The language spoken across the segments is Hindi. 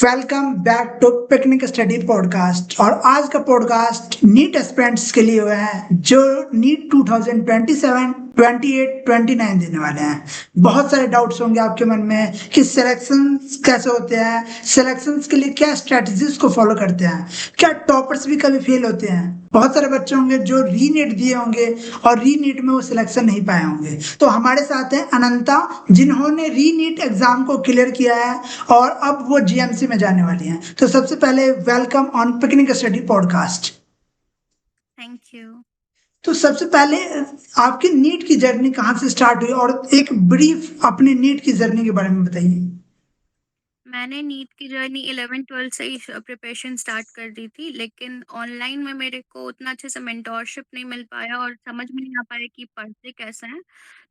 Welcome back to picnic study podcast. और आज का पॉडकास्ट नीट एस्पिरेंट्स के लिए हुआ है जो नीट 2027, 28, 29 देने वाले हैं। बहुत सारे डाउट्स होंगे आपके मन में कि सिलेक्शंस कैसे होते हैं, सिलेक्शंस के लिए क्या स्ट्रेटजीज को फॉलो करते हैं, क्या टॉपर्स भी कभी फेल होते हैं। बहुत सारे बच्चे होंगे जो रीनीट दिए होंगे और रीनीट में वो सिलेक्शन नहीं पाए होंगे। तो हमारे साथ है अनंता, जिन्होंने रीनीट एग्जाम को क्लियर किया है और अब वो जीएमसी में जाने वाली हैं। तो सबसे पहले welcome on picnic study podcast. Thank you. तो सबसे पहले आपकी नीट की जर्नी कहाँ से स्टार्ट हुई और एक ब्रीफ अपनी नीट की जर्नी के बारे में बताइए। मैंने नीट की जर्नी 11-12 से ही प्रिपरेशन स्टार्ट कर दी थी, लेकिन ऑनलाइन में मेरे को उतना अच्छे से मेंटोरशिप नहीं मिल पाया और समझ में नहीं आ पाया कि पढ़ते कैसे हैं।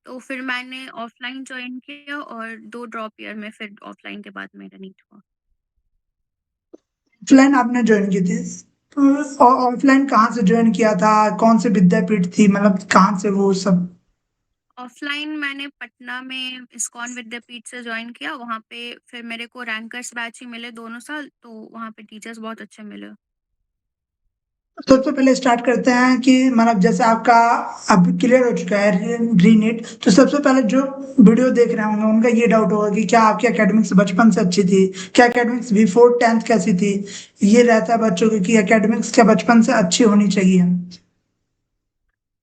तो फिर मैंने ऑफलाइन ज्वाइन किया और 2 ड्रॉप ईयर में फिर ऑफलाइन के बाद मेरा नीट हुआ। ऑफलाइन आपने ज्वाइन की थी, तो ऑफलाइन कहाँ से ज्वाइन किया था, कौन से विद्यापीठ थी, मतलब कहाँ से वो सब। ऑफलाइन मैंने पटना में इस्कॉन विद्यापीठ से ज्वाइन किया। वहाँ पे फिर मेरे को रैंकर्स बैच ही मिले दोनों साल, तो वहाँ पे टीचर्स बहुत अच्छे मिले। सबसे पहले स्टार्ट करते हैं कि मतलब जैसे आपका अब क्लियर हो चुका है रीनीट, तो सबसे पहले जो वीडियो देख रहे होंगे उनका ये डाउट होगा कि क्या आपकी एकेडमिक्स बचपन से अच्छी थी, क्या एकेडमिक्स बिफोर 10th कैसी थी। ये रहता है बच्चों को कि एकेडमिक्स क्या बचपन से अच्छी होनी चाहिए।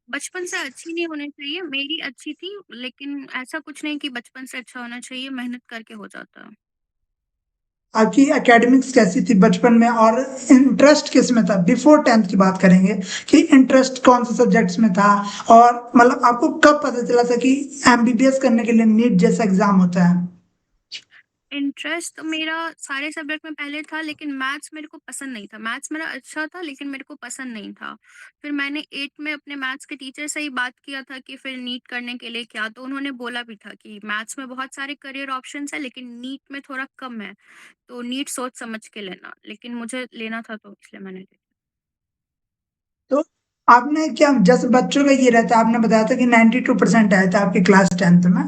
बचपन से अच्छी नहीं होनी चाहिए, मेरी अच्छी थी, लेकिन ऐसा कुछ नहीं कि बचपन से अच्छा होना चाहिए, मेहनत करके हो जाता है। आपकी एकेडमिक्स कैसी थी बचपन में और इंटरेस्ट किस में था, बिफोर 10th की बात करेंगे कि इंटरेस्ट कौन से सब्जेक्ट्स में था। और मतलब आपको कब पता चला था कि एमबीबीएस करने के लिए नीट जैसा एग्जाम होता है। इंटरेस्ट तो मेरा सारे सब्जेक्ट में पहले था, लेकिन मैथ्स मेरे को पसंद नहीं था। मैथ्स मेरा अच्छा था, लेकिन मेरे को पसंद नहीं था। फिर मैंने 8 में अपने मैथ्स के टीचर से ही बात किया था कि फिर नीट करने के लिए क्या, तो उन्होंने बोला भी था कि मैथ्स में बहुत सारे करियर ऑप्शंस है, लेकिन नीट में थोड़ा कम है, तो नीट सोच समझ के लेना। लेकिन मुझे लेना था, तो इसलिए मैंने लिया। तो आपने क्या, जैसे बच्चों का ये रहता है, आपने बताया था कि 92% आए थे आपके क्लास 10th में।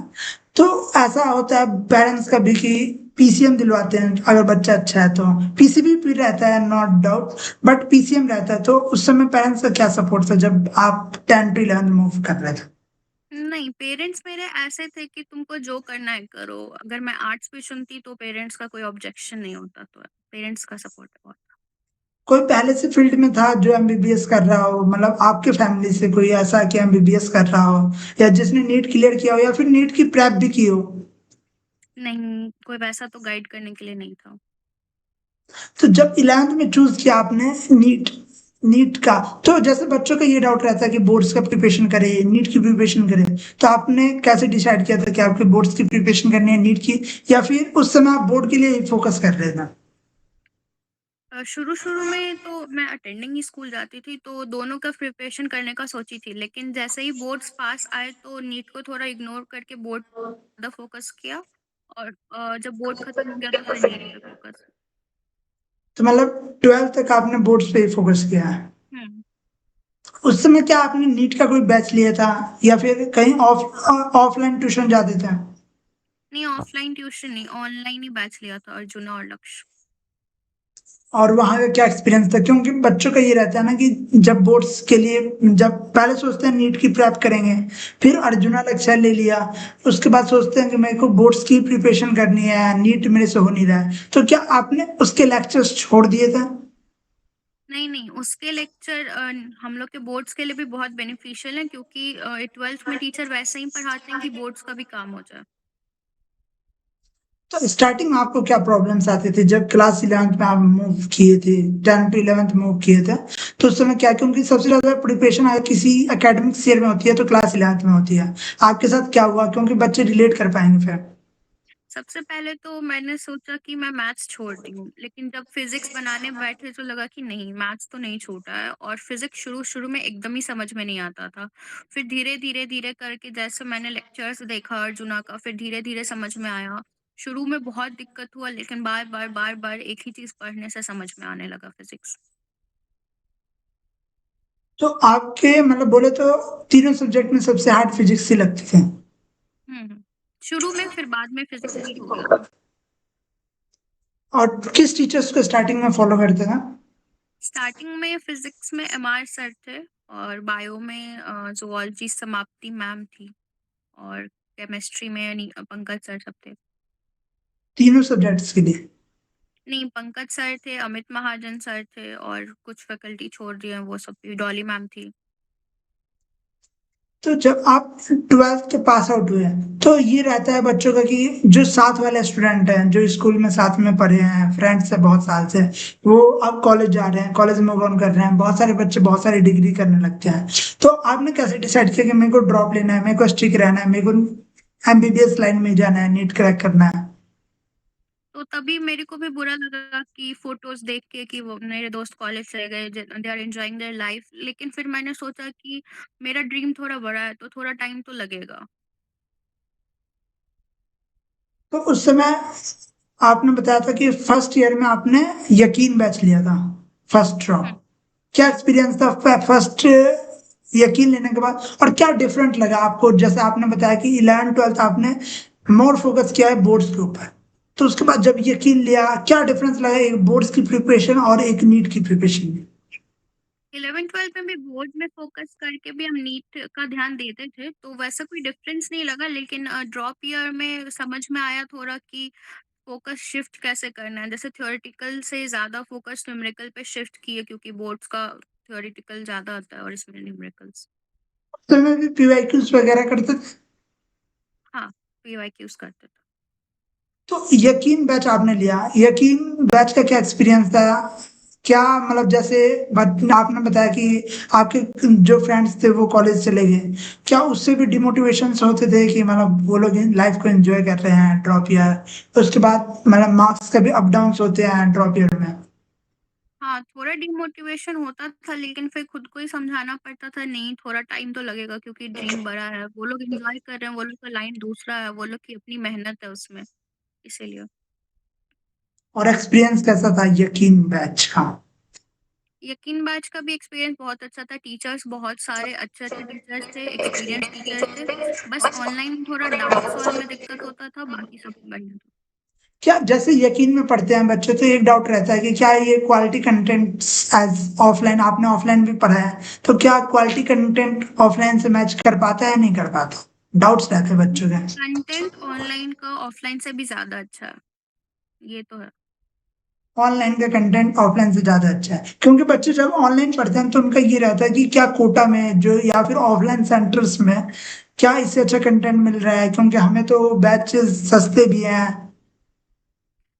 तो ऐसा होता है पेरेंट्स का भी कि पीसीएम दिलवाते हैं अगर बच्चा अच्छा है तो। पीसीबी भी रहता है नॉट डाउट, बट पीसीएम रहता है। तो उस समय पेरेंट्स का क्या सपोर्ट था जब आप 10 to 11 मूव कर रहे थे। नहीं, पेरेंट्स मेरे ऐसे थे कि तुमको जो करना है करो। अगर मैं आर्ट्स भी चुनती तो पेरेंट्स का कोई ऑब्जेक्शन नहीं होता, तो पेरेंट्स का सपोर्ट बहुत था। कोई पहले से फील्ड में था जो एमबीबीएस कर रहा हो, मतलब आपके फैमिली से कोई ऐसा कि एमबीबीएस कर रहा हो या जिसने नीट क्लियर किया हो या फिर नीट की प्रेप भी की हो। नहीं, कोई वैसा तो गाइड करने के लिए नहीं था। तो जब 11th में चूज किया आपने नीट नीट का, तो जैसे बच्चों का ये डाउट रहता है कि बोर्ड्स का प्रिपरेशन करें, नीट की प्रिपरेशन करें, तो आपने कैसे डिसाइड किया था कि आपके बोर्ड्स की प्रिपरेशन करनी है नीट की, या फिर उस समय आप बोर्ड के लिए ही फोकस कर रहे थे। शुरू-शुरू में तो मैं अटेंडिंग ही स्कूल जाती थी, तो दोनों का प्रिपरेशन करने का सोची थी, लेकिन जैसे ही बोर्ड्स पास आए तो नीट को थोड़ा इग्नोर करके बोर्ड ज़्यादा फोकस किया। और जब बोर्ड खत्म हो गया तो फिर नीट पे फोकस। तो मतलब 12th तक आपने बोर्ड्स पे ही फोकस किया है। हुँ। उस समय क्या आपने नीट का कोई बैच लिया था या फिर कहीं ऑफलाइन ट्यूशन जाते थे। नहीं, ऑफलाइन ट्यूशन नहीं, ऑनलाइन ही बैच लिया था अर्जुना और लक्ष्य। और वहाँ का क्या एक्सपीरियंस था, क्योंकि बच्चों का ये रहता है ना कि जब बोर्ड्स के लिए, जब पहले सोचते हैं नीट की प्रेप करेंगे, फिर अर्जुना लक्ष्य ले लिया, उसके बाद सोचते हैं कि मेरे को बोर्ड्स की प्रिपरेशन करनी है, नीट मेरे से हो नहीं रहा है। तो क्या आपने उसके लेक्चर्स छोड़ दिए थे। नहीं, नहीं, उसके लेक्चर हम लोग के बोर्ड्स के लिए भी बहुत बेनिफिशियल हैं, क्योंकि 12th में टीचर वैसे ही पढ़ाते हैं कि बोर्ड्स का भी काम हो जाए। तो स्टार्टिंग में आपको क्या प्रॉब्लम्स आते थे जब क्लास 11th में आप मूव किए थे, 10 to 11 मूव किए थे। तो उस समय क्या, क्योंकि सबसे ज्यादा प्रिपरेशन अगर किसी एकेडमिक ईयर में होती है तो क्लास 11th में होती है। आपके साथ क्या हुआ, क्योंकि बच्चे रिलेट कर पाएंगे फिर। सबसे पहले तो मैंने सोचा कि मैं मैथ्स छोड़ दी हूँ, लेकिन जब फिजिक्स बनाने बैठे तो लगा कि नहीं, मैथ्स तो नहीं छूटा है। और फिजिक्स शुरू-शुरू में एकदम ही समझ में नहीं आता था। फिर धीरे-धीरे करके जैसे मैंने लेक्चर्स देखा अर्जुना का, फिर धीरे-धीरे समझ में आया। शुरू में बहुत दिक्कत हुआ, लेकिन बार-बार एक ही चीज़ पढ़ने से समझ में आने लगा फिजिक्स। तो आपके मतलब बोले तो तीनों सब्जेक्ट में सबसे हार्ड फिजिक्स ही लगती थी। हुँ, हुँ। शुरू में, फिर बाद में फिजिक्स ईज़ी हो गया था। और किस टीचर्स को स्टार्टिंग में फॉलो करते थे? स्टार्टिंग में फिजिक्स में एमआर सर थे और बायो में ज़ूलॉजी समाप्ति मैम थी और केमिस्ट्री में पंकज सर सब थे। तीनों सब्जेक्ट्स के लिए? नहीं, पंकज सर थे, अमित महाजन सर थे और कुछ फैकल्टी छोड़ दिए हैं वो सब भी, डॉली मैम थी। तो जब आप 12th पास आउट हुए, तो ये रहता है बच्चों का कि जो साथ वाले स्टूडेंट हैं, जो स्कूल में साथ में पढ़े हैं, फ्रेंड्स हैं बहुत साल से, वो अब कॉलेज जा रहे हैं, कॉलेज मूव ऑन कर रहे हैं, बहुत सारे बच्चे बहुत सारी डिग्री करने लगते हैं। तो आपने कैसे डिसाइड किया कि मेरे को ड्रॉप लेना है, मेरे को स्टिक रहना है, मेरे को एमबीबीएस लाइन में जाना है, नीट क्रैक करना है? तो तभी मेरे को भी बुरा लगा कि फोटोज़ देख के कि वो मेरे दोस्त कॉलेज चले गए, they are enjoying their life. लेकिन फिर मैंने सोचा कि मेरा ड्रीम थोड़ा बड़ा है, तो थोड़ा टाइम तो लगेगा। तो उस समय आपने बताया था कि फर्स्ट ईयर में आपने यकीन बैच लिया था, फर्स्ट हुँ। ड्रॉप। क्या एक्सपीरियंस था फर्स्ट यकीन लेने के बाद, और क्या डिफरेंट लगा आपको? जैसे आपने बताया कि 11 12th आपने मोर फोकस किया है बोर्ड्स के ऊपर, तो उसके बाद जब यकीन लिया, क्या डिफरेंस लगा एक बोर्ड्स की प्रिपरेशन और एक नीट की प्रिपरेशन में? 11th-12th में भी बोर्ड में फ़ोकस करके भी हम नीट का ध्यान देते थे, तो वैसा कोई डिफ़रेंस नहीं लगा। लेकिन ड्रॉप ईयर में समझ में आया थोड़ा कि फ़ोकस शिफ्ट कैसे करना है। जैसे थ्योरेटिकल से ज़्यादा फ़ोकस न्यूमेरिकल पे शिफ्ट किए, क्योंकि बोर्ड्स का थ्योरेटिकल ज़्यादा आता है और इसमें न्यूमेरिकल्स। तो मैं भी पीवाईक्यूज वगैरह करते थे। हाँ, पीवाईक्यूज़ करते थे। तो यकीन बैच आपने लिया, यकीन बैच का क्या एक्सपीरियंस था? क्या मतलब, जैसे आपने बताया कि आपके जो फ्रेंड्स थे वो कॉलेज चले गए, क्या उससे भी डिमोटिवेशन होते थे कि मतलब वो लोग लाइफ को एंजॉय कर रहे हैं ड्रॉप ईयर, उसके बाद मतलब मार्क्स का भी अप डाउन होते हैं ड्रॉप ईयर में? हाँ, थोड़ा डिमोटिवेशन होता था, लेकिन फिर खुद को ही समझाना पड़ता था, नहीं थोड़ा टाइम तो लगेगा क्योंकि ड्रीम बड़ा है। वो लोग एन्जॉय कर रहे हैं, वो लोग का लाइन दूसरा है, वो लोग की अपनी मेहनत है उसमें, इसीलिए। और एक्सपीरियंस कैसा था यकीन बैच का? यकीन बैच का भी एक्सपीरियंस बहुत अच्छा था, टीचर्स बहुत सारे अच्छे-अच्छे टीचर्स थे, एक्सपीरियंस्ड टीचर्स थे। बस ऑनलाइन में थोड़ा डाउट सॉल्व में दिक्कत होता था, बाकी सब बढ़िया था। क्या जैसे यकीन में पढ़ते हैं बच्चे, तो एक डाउट रहता है कि क्या ये क्वालिटी कंटेंट एज ऑफलाइन, आपने ऑफलाइन भी पढ़ा है, तो क्या क्वालिटी कंटेंट ऑफलाइन से मैच कर पाता है या नहीं कर पाता? डाउट्स रहते हैं बच्चों के। कंटेंट ऑनलाइन का ऑफलाइन से भी ज़्यादा अच्छा है, ये तो है। ऑनलाइन का कंटेंट ऑफलाइन से ज्यादा अच्छा है, क्योंकि बच्चे जब ऑनलाइन पढ़ते हैं तो उनका ये रहता है कि क्या कोटा में जो या फिर ऑफलाइन सेंटर्स में क्या इससे अच्छा कंटेंट मिल रहा है, क्योंकि हमें तो बैचेस सस्ते भी हैं।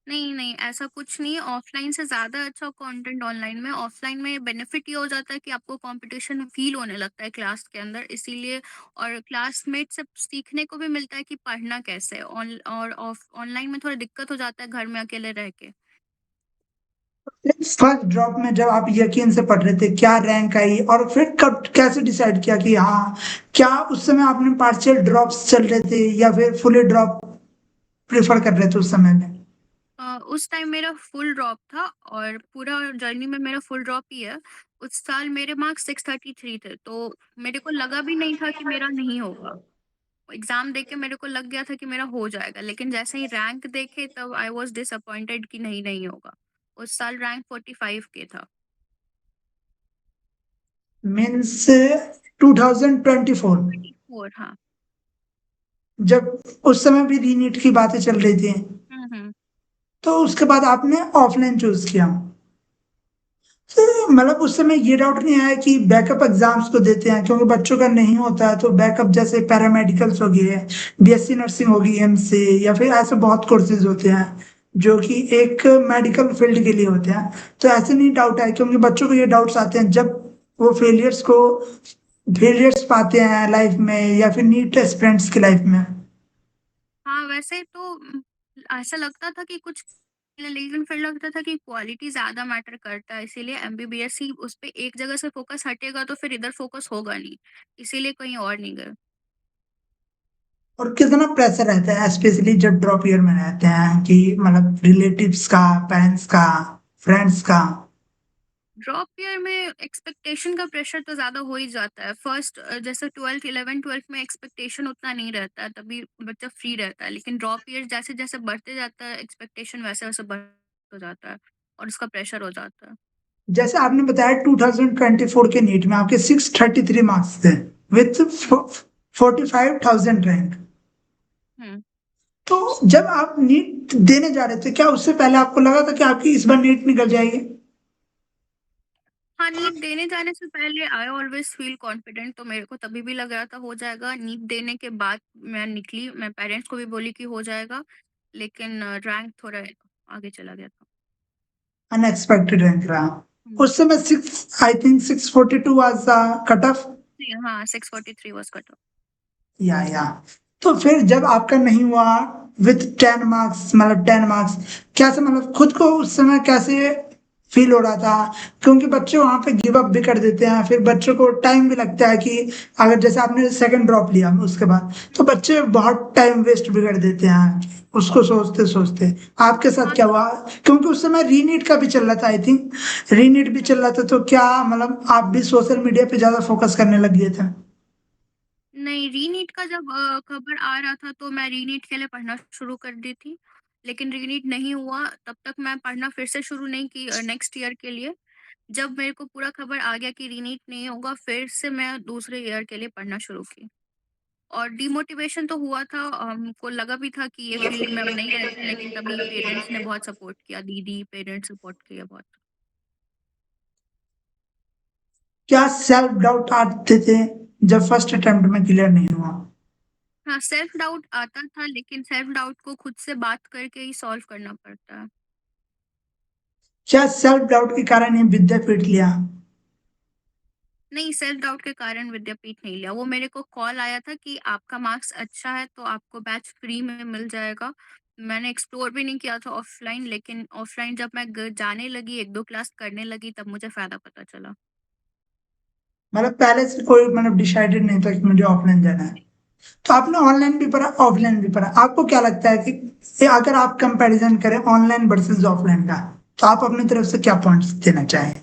नहीं, नहीं, ऐसा कुछ नहीं है, ऑफ़लाइन से ज़्यादा अच्छा कंटेंट ऑनलाइन में। ऑफ़लाइन में बेनिफिट ये हो जाता है कि आपको कॉम्पिटिशन फ़ील होने लगता है क्लास के अंदर, इसीलिए। और क्लासमेट से सीखने को भी मिलता है कि पढ़ना कैसे है। ऑनलाइन में थोड़ा दिक्कत हो जाता है घर में अकेले रह के। फर्स्ट ड्रॉप में जब आप यकीन से पढ़ रहे थे, क्या रैंक आई, और फिर कब कैसे डिसाइड किया कि हाँ, क्या उस समय आपने पार्शियल ड्रॉप्स चल रहे थे या फिर फुली ड्रॉप प्रेफर कर रहे थे उस समय में? उस टाइम मेरा फुल ड्रॉप था और पूरा जर्नी में मेरा फुल ड्रॉप ही है। उस साल मेरे मार्क्स 633 थे, तो मेरे को लगा भी नहीं था कि मेरा नहीं होगा। एग्ज़ाम देके मेरे को लग गया था कि मेरा हो जाएगा, लेकिन जैसे ही रैंक देखे तब आई वाज़ डिसअपॉइंटेड कि नहीं, नहीं होगा। उस साल रैंक 45 के था। मीन्स 2024, 24, हाँ। जब उस समय भी रीनीट की बातें चल रही थी, हुँ, हुँ। तो उसके बाद आपने ऑफलाइन चूज किया। तो मतलब उस समय ये डाउट नहीं आया कि बैकअप एग्जाम्स को देते हैं, क्योंकि बच्चों का नहीं होता है, तो बैकअप जैसे पैरामेडिकल्स हो गए, बीएससी नर्सिंग होगी एमसी, या फिर ऐसे बहुत कोर्सेज होते हैं जो कि एक मेडिकल फील्ड के लिए होते हैं। तो ऐसे नहीं डाउट आए, क्योंकि बच्चों को ये डाउट्स आते हैं जब वो फेलियर्स पाते हैं लाइफ में, या फिर नीट एस्पिरेंट्स की लाइफ में। हाँ, वैसे तो ऐसा लगता था कि कुछ, लेकिन फिर लगता था कि क्वालिटी ज़्यादा मैटर करता है, इसीलिए एमबीबीएस ही उस पे एक जगह से फ़ोकस हटेगा तो फिर इधर फ़ोकस होगा नहीं, इसीलिए कहीं और नहीं गए। और कितना प्रेशर रहता है स्पेशली जब ड्रॉप ईयर में रहते हैं, कि मतलब रिलेटिव्स का, पेरेंट्स का, फ्रेंड्स का? ड्रॉप ईयर में एक्सपेक्टेशन का प्रेशर तो ज़्यादा हो ही जाता है। फर्स्ट जैसे 12th 11th-12th में एक्सपेक्टेशन उतना नहीं रहता है, तभी बच्चा फ्री रहता है। लेकिन ड्रॉप ईयर जैसे-जैसे बढ़ते जाता है एक्सपेक्टेशन वैसे-वैसे बढ़ हो जाता है और उसका प्रेशर हो जाता है। जैसे आपने बताया 2024 के नीट में आपके 633 मार्क्स थे विथ 45,000 रैंक। हुँ। तो जब आप नीट देने जा रहे थे, क्या उससे पहले आपको लगा था कि आपकी इस बार नीट निकल जाएगी? हाँ, नीट देने जाने से पहले आई ऑलवेज़ फ़ील कॉन्फिडेंट, तो मेरे को तभी भी लग रहा था हो जाएगा। नीट देने के बाद मैं निकली, मैं पेरेंट्स को भी बोली कि हो जाएगा, लेकिन रैंक थोड़ा आगे चला गया था। अनएक्सपेक्टेड रैंक रहा। हुँ। उस समय 6 I think 642 was the cut off. जी, हाँ, 643 वाज़ कट ऑफ। या तो फिर जब आपका नहीं हुआ विथ 10 मार्क्स, मतलब 10 मार्क्स, कैसे, मतलब खुद को उस समय कैसे फील हो रहा था? क्योंकि बच्चे वहां पे गिव अप भी कर देते हैं, फिर बच्चों को टाइम भी लगता है कि अगर जैसे आपने सेकंड ड्रॉप लिया उसके बाद, तो बच्चे बहुत टाइम वेस्ट भी कर देते हैं उसको सोचते सोचते। आपके साथ हाँ, क्या तो हुआ? क्योंकि उस समय रीनीट का भी चल रहा था, आई थिंक रीनीट भी हुँ। चल रहा था, तो क्या मतलब आप भी सोशल मीडिया पे ज्यादा फोकस करने लग गए थे? नहीं, रीनीट का जब खबर आ रहा था तो मैं रीनीट के लिए पढ़ना शुरू कर दी थी। लेकिन रीनीट नहीं हुआ तब तक मैं पढ़ना फिर से शुरू नहीं की नेक्स्ट ईयर के लिए। जब मेरे को पूरा खबर आ गया कि रीनीट नहीं होगा, फिर से मैं दूसरे ईयर के लिए पढ़ना शुरू की। और डिमोटिवेशन तो हुआ था, हमको लगा भी था कि ये फील्ड में अब नहीं रहते, लेकिन तभी पेरेंट्स ने बहुत सपोर्ट किया, दीदी, पेरेंट्स सपोर्ट किया बहुत। क्या सेल्फ डाउट आते थे जब फर्स्ट अटेम्प्ट में क्लियर नहीं हुआ? हाँ, सेल्फ डाउट आता था, लेकिन सेल्फ डाउट को खुद से बात करके ही सॉल्व करना पड़ता है। क्या सेल्फ डाउट के कारण ही विद्यापीठ लिया? नहीं, सेल्फ डाउट के कारण विद्यापीठ नहीं लिया। वो मेरे को कॉल आया था कि आपका मार्क्स अच्छा है तो आपको बैच फ्री में मिल जाएगा। मैंने एक्सप्लोर भी नहीं किया था ऑफलाइन, लेकिन ऑफलाइन जब मैं जाने लगी, 1-2 क्लास करने लगी, तब मुझे फ़ायदा पता चला। मतलब पहले से कोई मतलब डिसाइडेड नहीं था कि मुझे ऑफलाइन जाना है? तो आपने ऑनलाइन भी पढ़ा, ऑफलाइन भी पढ़ा, आपको क्या लगता है कि अगर आप कंपैरिजन करें ऑनलाइन वर्सेस ऑफलाइन का, तो आप अपनी तरफ से क्या पॉइंट्स देना चाहें?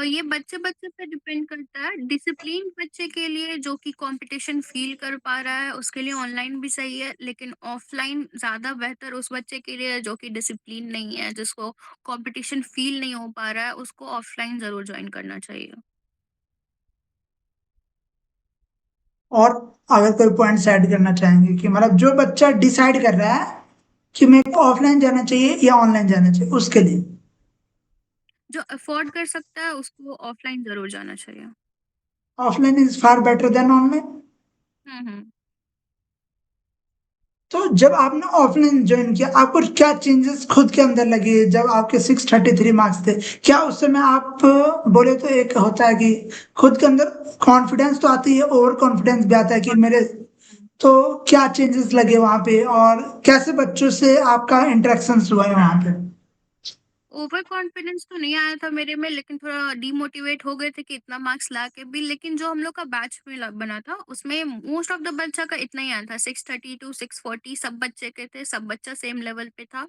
ये बच्चे-बच्चे पे डिपेंड करता है। डिसिप्लिन बच्चे के लिए जो कि कंपटीशन फ़ील कर पा रहा है, उसके लिए ऑनलाइन भी सही है, लेकिन ऑफ़लाइन ज़्यादा बेहतर उस बच्चे के लिए है जो कि डिसिप्लिन नहीं है, जिसको कंपटीशन फ़ील नहीं हो पा रहा है, उसको ऑफ़लाइन ज़रूर जॉइन करना चाहिए। और अगर कोई पॉइंट्स ऐड करना चाहेंगे कि मतलब जो बच्चा डिसाइड कर रहा है कि मेरे को ऑफलाइन जाना चाहिए या ऑनलाइन जाना चाहिए, उसके लिए? जो अफ़ोर्ड कर सकता है, उसको ऑफ़लाइन ज़रूर जाना चाहिए। Offline is far better than online. हुँ, हुँ। तो जब आपने ऑफलाइन ज्वाइन किया, आपको क्या चेंजेस खुद के अंदर लगे जब आपके 633 मार्क्स थे? क्या उस समय आप बोले तो एक होता है कि खुद के अंदर कॉन्फिडेंस तो आती है, ओवर कॉन्फिडेंस भी आता है कि मेरे, हुँ। तो क्या चेंजेस लगे वहां पे और कैसे बच्चों से आपका इंटरेक्शन हुआ है वहां पे? ओवर कॉन्फिडेंस तो नहीं आया था मेरे में, लेकिन थोड़ा डीमोटिवेट हो गए थे कि इतना मार्क्स ला के भी। लेकिन जो हम लोग का बैच मिला बना था, उसमें मोस्ट ऑफ द बच्चा का इतना ही आया था, 632 640 सब बच्चे के थे, सब बच्चा सेम लेवल पे था।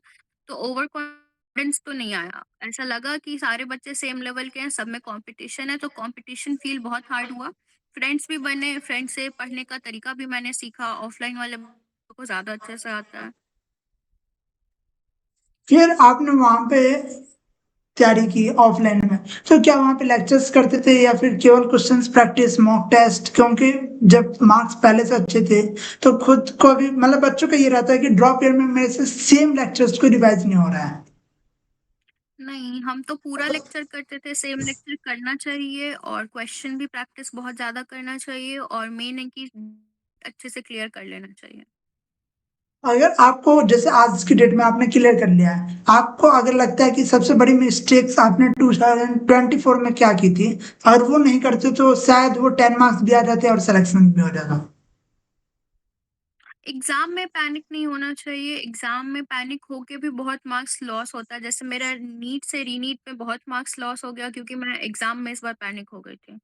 तो ओवर कॉन्फिडेंस तो नहीं आया। ऐसा लगा कि सारे बच्चे सेम लेवल के हैं, सब में कंपटीशन है, तो कंपटीशन फील बहुत हार्ड हुआ। फ्रेंड्स भी बने, फ्रेंड से पढ़ने का तरीका भी मैंने सीखा, ऑफलाइन वाले को ज़्यादा अच्छे से आता है। फिर आपने वहां पे तैयारी की ऑफलाइन में, तो क्या वहाँ पे लेक्चर्स करते थे या फिर केवल क्वेश्चंस प्रैक्टिस, मॉक टेस्ट? क्योंकि जब मार्क्स पहले से अच्छे थे तो खुद को भी, मतलब बच्चों का ये रहता है कि ड्रॉप ईयर में मेरे से सेम लेक्चर्स को रिवाइज नहीं हो रहा है। नहीं, हम तो पूरा लेक्चर करते थे, सेम लेक्चर करना चाहिए और क्वेश्चन भी प्रैक्टिस बहुत ज़्यादा करना चाहिए और मेन है कि अच्छे से क्लियर कर लेना चाहिए। अगर आपको जैसे आज की डेट में आपने क्लियर कर लिया है, आपको अगर लगता है कि सबसे बड़ी मिस्टेक्स आपने 2024 में क्या की थी, अगर वो नहीं करते तो शायद वो 10 मार्क्स भी आ जाते और सिलेक्शन भी हो जाता? एग्ज़ाम में पैनिक नहीं होना चाहिए, एग्ज़ाम में पैनिक होके भी बहुत मार्क्स लॉस होता है। जैसे मेरा नीट से रीनीट में बहुत मार्क्स लॉस हो गया क्योंकि मैं एग्ज़ाम में इस बार पैनिक हो गई थी।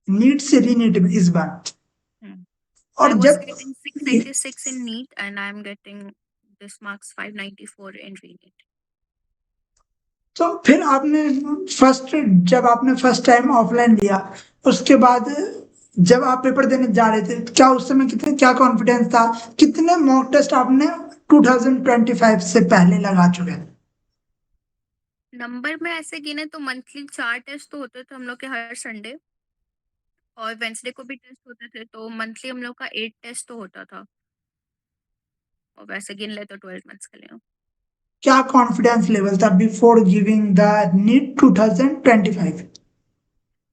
नीट से रीनीट में इस बार? हुँ। I और was जब getting 686 in NEET and I'm getting this marks 594 in ReNeet. तो फिर आपने फर्स्ट जब आपने फर्स्ट टाइम ऑफलाइन लिया, उसके बाद जब आप पेपर देने जा रहे थे, क्या उस समय कितने क्या कॉन्फिडेंस था? कितने मॉक टेस्ट आपने 2025 से पहले लगा चुके थे? नंबर में ऐसे गिने तो मंथली 4 टेस्ट तो होते थे हम लोग के हर संडे, और वेडनेसडे को भी टेस्ट होते थे, तो मंथली हम लोग का 8 टेस्ट तो होता था, और वैसे गिन ले तो 12 मंथ्स के लिए। क्या कॉन्फिडेंस लेवल था बिफोर गिविंग द नीट 2025?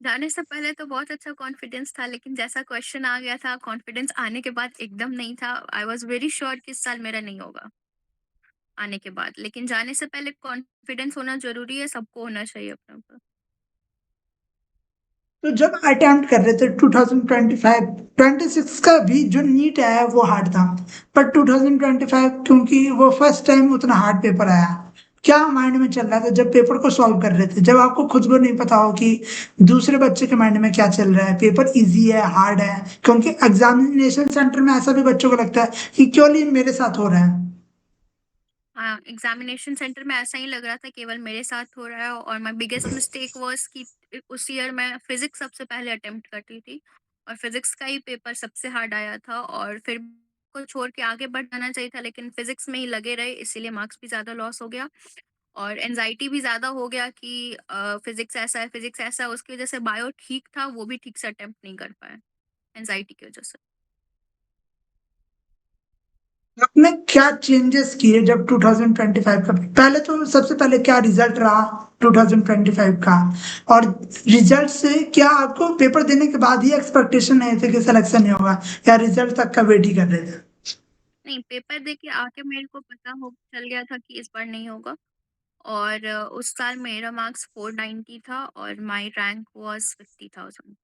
जाने से पहले तो बहुत अच्छा कॉन्फिडेंस था, लेकिन जैसा क्वेश्चन आ गया था, कॉन्फिडेंस आने के बाद एकदम नहीं था। आई वाज़ वेरी श्योर कि इस साल मेरा नहीं होगा, आने के बाद। लेकिन जाने से पहले कॉन्फिडेंस होना ज़रूरी है, सबको होना चाहिए अपने ऊपर। तो जब अटेम्प्ट कर रहे थे 2025, 26 का भी जो नीट आया वो हार्ड था, पर 2025 क्योंकि वो फर्स्ट टाइम उतना हार्ड पेपर आया, क्या माइंड में चल रहा था जब पेपर को सॉल्व कर रहे थे, जब आपको खुद को नहीं पता हो कि दूसरे बच्चे के माइंड में क्या चल रहा है, पेपर इजी है हार्ड है? क्योंकि एग्जामिनेशन सेंटर में ऐसा भी बच्चों को लगता है कि क्यों नहीं मेरे साथ हो रहा है। हाँ, एग्जामिनेशन सेंटर में ऐसा ही लग रहा था केवल मेरे साथ हो रहा है, और माय बिगेस्ट मिस्टेक वाज़ कि उस ईयर मैं फिज़िक्स सबसे पहले अटेम्प्ट कर रही थी, और फिज़िक्स का ही पेपर सबसे हार्ड आया था, और फिर को छोड़ के आगे बढ़ जाना चाहिए था, लेकिन फिज़िक्स में ही लगे रहे, इसीलिए मार्क्स भी ज़्यादा लॉस हो गया, और एंग्ज़ायटी भी ज़्यादा हो गया कि फिज़िक्स ऐसा है, उसकी वजह से बायो ठीक था, वो भी ठीक से अटेम्प्ट नहीं कर पाए, एंग्ज़ायटी की वजह से। आपने क्या चेंजेस किए जब 2025 का, पहले तो सबसे पहले क्या रिजल्ट रहा 2025 का, और रिजल्ट से क्या आपको पेपर देने के बाद ही एक्सपेक्टेशन नहीं थे कि सिलेक्शन नहीं होगा, या रिजल्ट तक का वेट ही कर रहे थे? नहीं, पेपर दे के आके मेरे को पता हो चल गया था कि इस बार नहीं होगा, और उस साल मेरा मार्क्स 490 था, और माय रैंक वाज़ 50,000।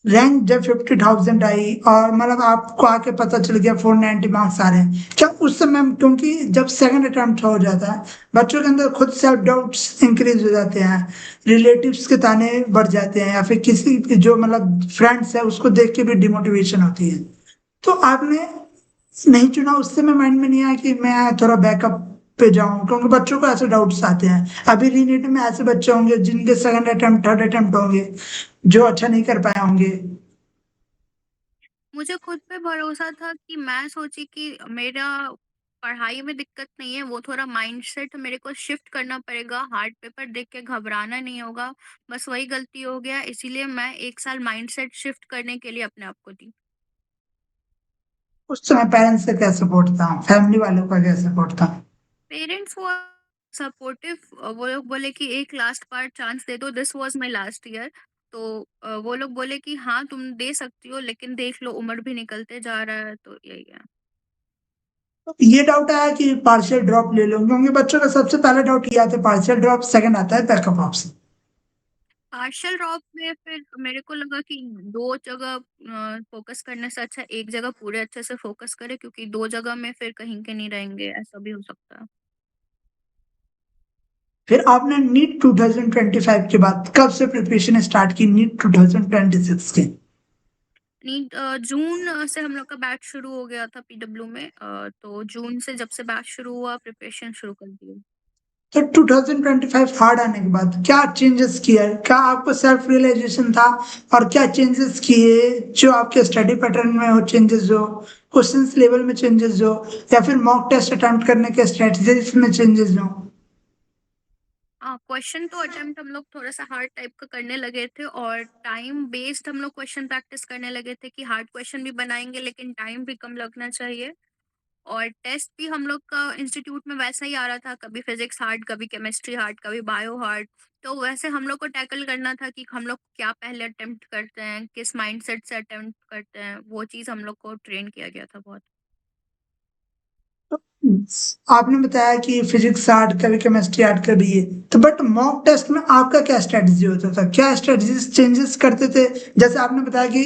रैंक जब 50,000 आई और मतलब आपको आके पता चल गया 490 मार्क्स आ रहे हैं, क्या उस समय, क्योंकि जब सेकंड अटेम्प्ट हो जाता है बच्चों के अंदर खुद सेल्फ डाउट्स इंक्रीज हो जाते हैं, रिलेटिव्स के ताने बढ़ जाते हैं, या फिर किसी जो मतलब फ्रेंड्स है उसको देख के भी डिमोटिवेशन होती है, तो आपने नहीं चुना उस समय माइंड में नहीं आया कि मैं थोड़ा बैकअप पे जाऊं? क्योंकि बच्चों को ऐसे डाउट्स आते हैं, अभी रीनीट में ऐसे बच्चे होंगे जिनके सेकंड अटेम्प्ट थर्ड अटेम्प्ट होंगे जो अच्छा नहीं कर पाए होंगे। मुझे खुद पे भरोसा था कि मैं सोची कि मेरा पढ़ाई में दिक्कत नहीं है, वो थोड़ा माइंडसेट मेरे को शिफ्ट करना पड़ेगा, हार्ड पेपर देख के घबराना नहीं होगा, बस वही गलती हो गया, इसीलिए मैं 1 साल माइंडसेट शिफ्ट करने के लिए अपने आप को दी। उस समय पेरेंट्स का क्या सपोर्ट था, फैमिली वालों का क्या सपोर्ट था? पेरेंट्स वर सपोर्टिव, वो लोग बोले कि एक लास्ट बार चांस दे दो, this was my last year, तो वो लोग बोले कि हाँ, तुम दे सकती हो, लेकिन देख लो उम्र भी निकलते जा रहा है, तो यही है। ये डाउट आया कि पार्शियल ड्रॉप ले लो, क्योंकि बच्चों का सबसे पहला डाउट ये आता है पार्शियल ड्रॉप, सेकंड आता है बैकअप ऑप्शन। पार्शियल ड्रॉप में फिर मेरे को लगा कि 2 जगह फ़ोकस करने से अच्छा एक जगह पूरे अच्छे से फ़ोकस करें, क्योंकि 2 जगह में फिर कहीं के नहीं रहेंगे, ऐसा भी हो सकता है। फिर आपने नीट 2025 के बाद कब से प्रिपरेशन स्टार्ट की नीट 2026 की? नीट जून से हम लोग का बैच शुरू हो गया था पीडब्ल्यू में, तो जून से जब से बैच शुरू हुआ, प्रिपरेशन शुरू कर दी। तो 2025 हार्ड आने के बाद क्या चेंजेस किया, क्या आपको सेल्फ रियलाइजेशन था, और क्या चेंजेस किए जो आपके स्टडी पैटर्न में हो, चेंजेस हो क्वेश्चंस लेवल में, चेंजेस हो या फिर मॉक टेस्ट अटेम्प्ट करने के स्ट्रेटजीज में चेंजेस हो? हाँ, क्वेश्चन तो अटेम्प्ट हम लोग थोड़ा-सा हार्ड टाइप का करने लगे थे, और टाइम बेस्ड हम लोग क्वेश्चन प्रैक्टिस करने लगे थे कि हार्ड क्वेश्चन भी बनाएँगे, लेकिन टाइम भी कम लगना चाहिए। और टेस्ट भी हम लोग का इंस्टीट्यूट में वैसा ही आ रहा था, कभी फिजिक्स हार्ड, कभी केमिस्ट्री हार्ड, कभी बायो हार्ड। तो वैसे हम लोग को टैकल करना था कि हम लोग क्या पहले अटेम्प्ट करते हैं, किस माइंडसेट से अटेम्प्ट करते हैं, वो चीज़ हम लोग को ट्रेन किया गया था बहुत। आपने बताया कि फिजिक्स आर्ट कभी केमिस्ट्री आर्ट कभी ये, तो बट मॉक टेस्ट में आपका क्या स्ट्रेटजी होता था, क्या स्ट्रेटजीज चेंजेस करते थे? जैसे आपने बताया कि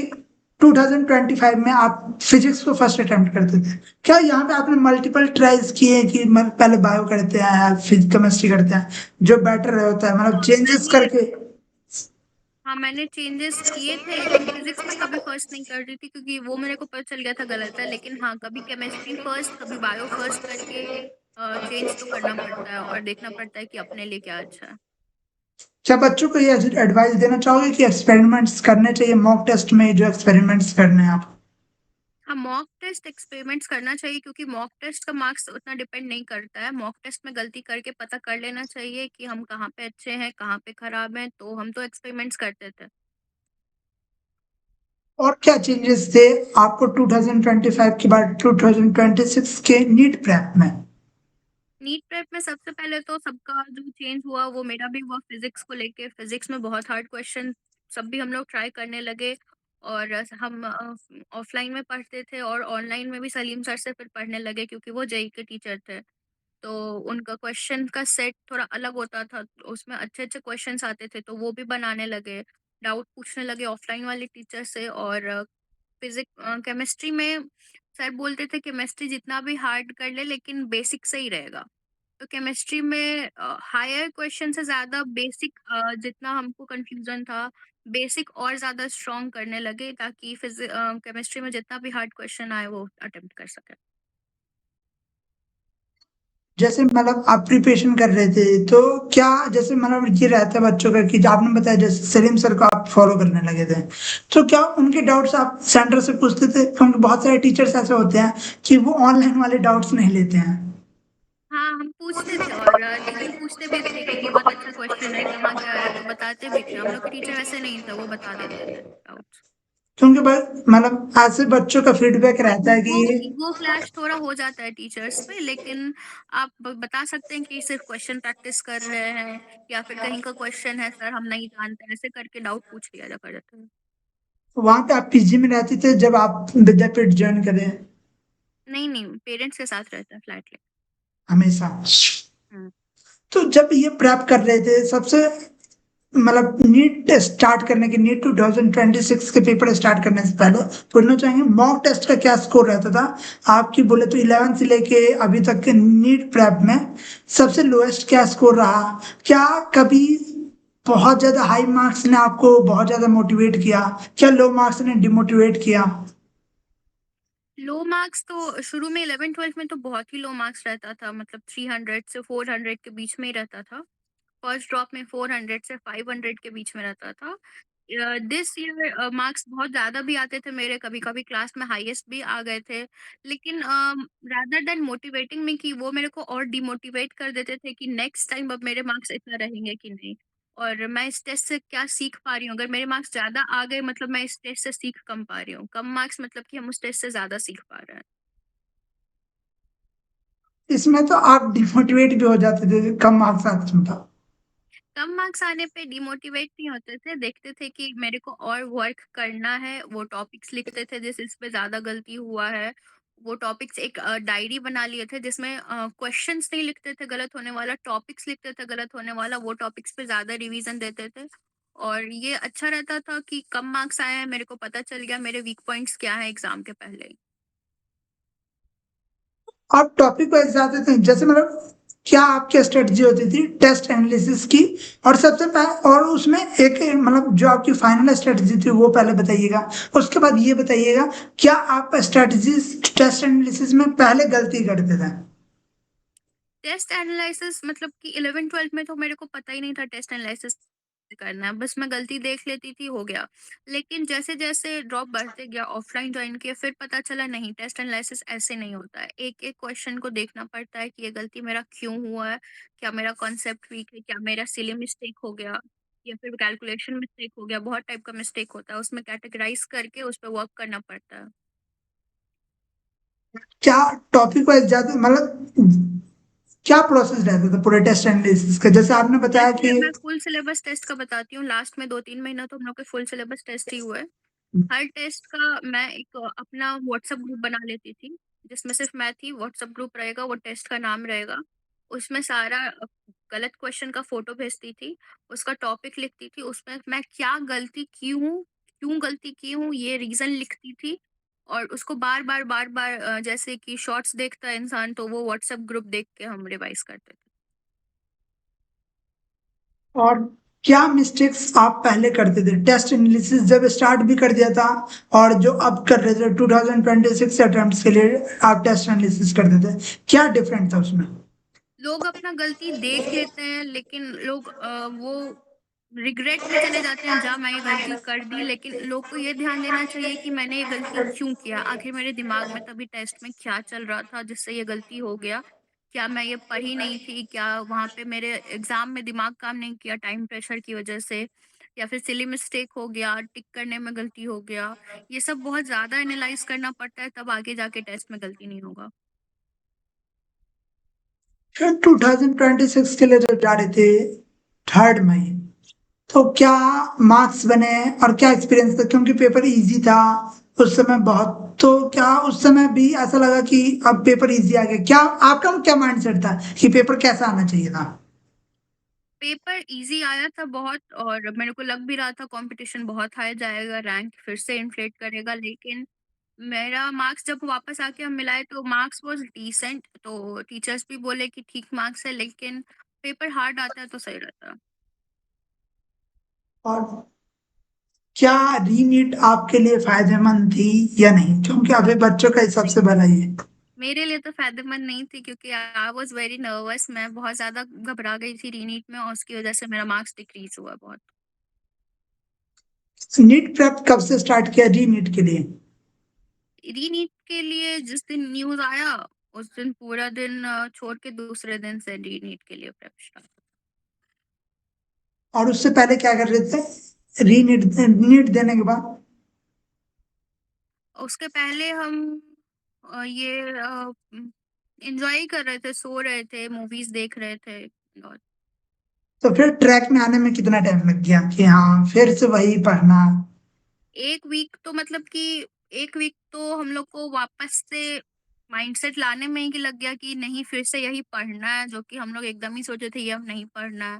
2025 में आप फिजिक्स को फर्स्ट अटेम्प्ट करते थे, क्या यहाँ पे आपने मल्टीपल ट्राइज किए कि पहले बायो करते हैं फिर केमिस्ट्री करते हैं, जो बेटर होता है, मतलब हाँ, चेंजेस मैंने करके? हाँ, मैंने चेंजेस किए थे, लेकिन फिजिक्स में कभी फर्स्ट नहीं कर रही थी, क्योंकि वो मेरे को पता चल गया था गलत है। लेकिन हाँ, कभी केमिस्ट्री फर्स्ट, कभी बायो फर्स्ट करके चेंज तो करना पड़ता है, और देखना पड़ता है कि अपने लिए क्या अच्छा है। क्या बच्चों को ये एडवाइस देना चाहोगे कि एक्सपेरिमेंट्स करने चाहिए मॉक टेस्ट में, जो एक्सपेरिमेंट्स करने हैं आप? हाँ, मॉक टेस्ट एक्सपेरिमेंट्स करना चाहिए क्योंकि मॉक टेस्ट का मार्क्स उतना डिपेंड नहीं करता है। मॉक टेस्ट में गलती करके पता कर लेना चाहिए कि हम कहाँ पे अच्छे हैं, कहाँ पे खराब हैं, तो हम तो एक्सपेरिमेंट्स करते थे। और क्या चेंजेस थे आपको 2025 के बाद 2026 के नीट प्रेप में? नीट प्रेप में सबसे पहले तो सबका जो चेंज हुआ वो मेरा भी हुआ फिजिक्स को लेके। फिजिक्स में बहुत हार्ड क्वेश्चन सब भी हम लोग ट्राई करने लगे और हम ऑफलाइन में पढ़ते थे और ऑनलाइन में भी सलीम सर से फिर पढ़ने लगे क्योंकि वो जेई के टीचर थे। तो उनका क्वेश्चन का सेट थोड़ा अलग होता था, तो उसमें अच्छे-अच्छे क्वेश्चन्स आते थे, तो वो भी बनाने लगे। डाउट पूछने लगे ऑफलाइन वाले टीचर से और केमिस्ट्री में सर बोलते थे केमिस्ट्री जितना भी हार्ड कर ले लेकिन बेसिक से ही रहेगा। तो केमिस्ट्री में हायर क्वेश्चन से ज़्यादा बेसिक जितना हमको कन्फ्यूज़न था, बेसिक और ज़्यादा स्ट्रॉन्ग करने लगे ताकि केमिस्ट्री में जितना भी हार्ड क्वेश्चन आए वो अटेम्प्ट कर सकें। जैसे मतलब आप प्रिपरेशन कर रहे थे तो क्या जैसे मतलब ये रहता है बच्चों का कि जो आपने बताया जैसे सलीम सर को आप फॉलो करने लगे थे, तो क्या उनके डाउट्स आप सेंटर से पूछते थे? क्योंकि बहुत सारे टीचर्स ऐसे होते हैं कि वो ऑनलाइन वाले डाउट्स नहीं लेते हैं। हाँ, हम पूछते थे और टीचर पूछते भी थे कि बहुत अच्छा क्वेश्चन है, कहाँ क्या है, तो बताते भी थे। हम लोग के टीचर वैसे नहीं थे, वो बता देते थे डाउट्स। क्योंकि मतलब ऐसे बच्चों का फीडबैक रहता है ईगो कि ईगो क्लैश थोड़ा हो जाता है टीचर्स में, लेकिन आप बता सकते हैं कि सिर्फ क्वेश्चन प्रैक्टिस कर रहे हैं या फिर कहीं का क्वेश्चन है सर हम नहीं जानते, ऐसे करके डाउट पूछ लिया जा करता है। वहां पे आप पीजी में रहते थे जब आप विद्यापीठ ज्वाइन करें? नहीं नहीं, पेरेंट्स के साथ रहता है फ्लैट ले। हमेशा? हम्म। तो जब ये प्रेप कर रहे थे सबसे मतलब नीट स्टार्ट करने के नीट 2026 के पेपर स्टार्ट करने से पहले पूछना चाहेंगे मॉक टेस्ट का क्या स्कोर रहता था आपकी? बोले तो 11 से लेके अभी तक के नीट प्रेप में सबसे लोएस्ट क्या स्कोर रहा? क्या कभी बहुत ज्यादा हाई मार्क्स ने आपको बहुत ज्यादा मोटिवेट किया? क्या लो मार्क्स ने डिमोटिवेट किया? लो मार्क्स तो शुरू में 11th-12th में तो बहुत ही लो मार्क्स रहता था, मतलब 300 से 400 के बीच में ही रहता था। फर्स्ट ड्रॉप में 400 से 500 के बीच में रहता था। दिस ईयर मार्क्स बहुत ज़्यादा भी आते थे मेरे, कभी-कभी क्लास में हाईएस्ट भी आ गए थे। लेकिन रादर देन मोटिवेटिंग मी कि वो मेरे को और डिमोटिवेट कर देते थे कि नेक्स्ट टाइम अब मेरे मार्क्स इतना रहेंगे कि नहीं और मैं इस टेस्ट से क्या सीख पा रही हूँ। अगर मेरे मार्क्स ज़्यादा आ गए मतलब मैं इस टेस्ट से सीख कम पा रही हूँ। कम मार्क्स मतलब कि हम उस टेस्ट से ज़्यादा सीख पा रहे हैं। इसमें तो आप डिमोटिवेट भी हो जाते थे कम मार्क्स आते थे तो। कम मार्क्स आने पे डिमोटिवेट नहीं होते थे, देखते थे कि मेरे को और वर्क करना है, वो टॉपिक्स लिखते थे जिस इस पे ज़्यादा गलती हुआ है। वो टॉपिक्स एक डायरी बना लिए थे जिसमें क्वेश्चंस नहीं लिखते थे गलत होने वाला, टॉपिक्स लिखते थे गलत होने वाला, वो टॉपिक्स पे ज़्यादा रिवीजन देते थे। और ये अच्छा रहता था कि कम मार्क्स आए हैं, मेरे को पता चल गया मेरे वीक पॉइंट्स क्या हैं एग्ज़ाम के पहले ही। आप टॉपिक वाइज जाते थे जैसे मतलब क्या आपकी स्ट्रेटजी होती थी टेस्ट एनालिसिस की? और सबसे पहले और उसमें एक मतलब जो आपकी फाइनल स्ट्रेटजी थी वो पहले बताइएगा, उसके बाद ये बताइएगा क्या आप स्ट्रेटजी टेस्ट एनालिसिस में पहले गलती करते थे? टेस्ट एनालिसिस मतलब कि 11th-12th में तो मेरे को पता ही नहीं था टेस्ट एनालिसिस करना है, बस मैं गलती देख लेती थी हो गया। लेकिन जैसे-जैसे ड्रॉप बढ़ते गया, ऑफलाइन जॉइन किया, फिर पता चला नहीं टेस्ट एनालिसिस ऐसे नहीं होता है। एक-एक क्वेश्चन को देखना पड़ता है कि ये गलती मेरा क्यों हुआ है? क्या मेरा कॉन्सेप्ट वीक है? क्या मेरा सिली मिस्टेक हो गया? या फिर कैलकुलेशन मिस्टेक हो गया? बहुत टाइप का मिस्टेक होता है, उसमें कैटेगराइज़ करके उस पे वर्क करना पड़ता है। क्या टॉपिक वाइज जाते मतलब क्या प्रोसेस रहता था पूरे टेस्ट एनालिसिस का? जैसे आपने बताया जैसे कि मैं फुल सिलेबस टेस्ट का बताती हूँ, लास्ट में 2-3 महीना तो हम लोग के फुल सिलेबस टेस्ट ही हुए। हर टेस्ट का मैं एक अपना व्हाट्सएप ग्रुप बना लेती थी, जिसमें सिर्फ मैं थी, व्हाट्सएप ग्रुप रहेगा, वो टेस्ट का नाम रहेगा। उसमें सारा गलत क्वेश्चन का फ़ोटो भेजती थी, उसका टॉपिक लिखती थी, उसमें मैं क्या गलती की हूँ, क्यों गलती की हूँ, ये रीज़न लिखती थी और उसको बार-बार, बार-बार जैसे कि शॉर्ट्स देखता है इंसान, तो वो व्हाट्सएप ग्रुप देख के हम रिवाइज़ करते थे। और क्या मिस्टेक्स आप पहले करते थे टेस्ट एनालिसिस जब स्टार्ट भी कर दिया था और जो अब कर रहे थे 2026 अटेम्प्ट्स के लिए आप टेस्ट एनालिसिस करते थे, क्या डिफरेंट था उसमें? लोग अपना गलती देख लेते हैं लेकिन लोग वो रिग्रेट में चले जाते हैं, जहाँ मैं ये गलती कर दी, लेकिन लोग को ये ध्यान देना चाहिए कि मैंने ये गलती क्यों किया? आखिर मेरे दिमाग में तभी टेस्ट में क्या चल रहा था जिससे ये गलती हो गया? क्या मैं ये पढ़ी नहीं थी? क्या वहाँ पे मेरे एग्ज़ाम में दिमाग काम नहीं किया टाइम प्रेशर की वज़ह से? या फिर सिली मिस्टेक हो गया, टिक करने में गलती हो गया? ये सब बहुत ज़्यादा एनालाइज़ करना पड़ता है, तब आगे जाके टेस्ट में गलती नहीं होगा। फिर 2026 के लिए जब जा रहे थे 3 मई, तो क्या मार्क्स बने और क्या एक्सपीरियंस था? क्योंकि पेपर इजी था उस समय बहुत, तो क्या उस समय भी ऐसा लगा कि अब पेपर इजी आ गया? क्या आपका क्या माइंडसेट था कि पेपर कैसा आना चाहिए था? पेपर ईज़ी आया था बहुत और मेरे को लग भी रहा था कॉम्पिटिशन बहुत हाई जाएगा, रैंक फिर से इन्फ्लेट करेगा, लेकिन मेरा मार्क्स जब वापस आके हम मिलाए तो मार्क्स वाज़ डिसेंट, तो टीचर्स भी बोले कि ठीक मार्क्स है, लेकिन पेपर हार्ड आता है तो सही रहता है। और क्या रीनीट आपके लिए फायदेमंद थी या नहीं? क्योंकि अभी बच्चों का नहीं, सबसे बड़ा ये मेरे लिए तो फ़ायदेमंद नहीं थी क्योंकि आई वाज़ वेरी नर्वस, मैं बहुत ज़्यादा घबरा गई थी रीनीट में और उसकी वज़ह से मेरा मार्क्स डिक्रीज़ हुआ बहुत। नीट प्रेप कब से स्टार्ट किया रीनीट के लिए? रीनीट के लिए जिस दिन न्यूज़ आया, उस दिन पूरा दिन छोड़ के दूसरे दिन से रीनीट के लिए प्रेप स्टार्ट। और उससे पहले क्या कर रहे थे रीनीट नीट देने के बाद? उसके पहले हम ये एन्जॉय कर रहे थे, सो रहे थे, मूवीज़ देख रहे थे और तो फिर ट्रैक में आने में कितना टाइम लग गया कि हाँ फिर से वही पढ़ना? 1 वीक तो मतलब कि 1 वीक तो हम लोग को वापस से माइंडसेट लाने में ही लग गया कि नहीं फिर से यही पढ़ना है, जो कि हम लोग एकदम ही सोचे थे ये अब नहीं पढ़ना है।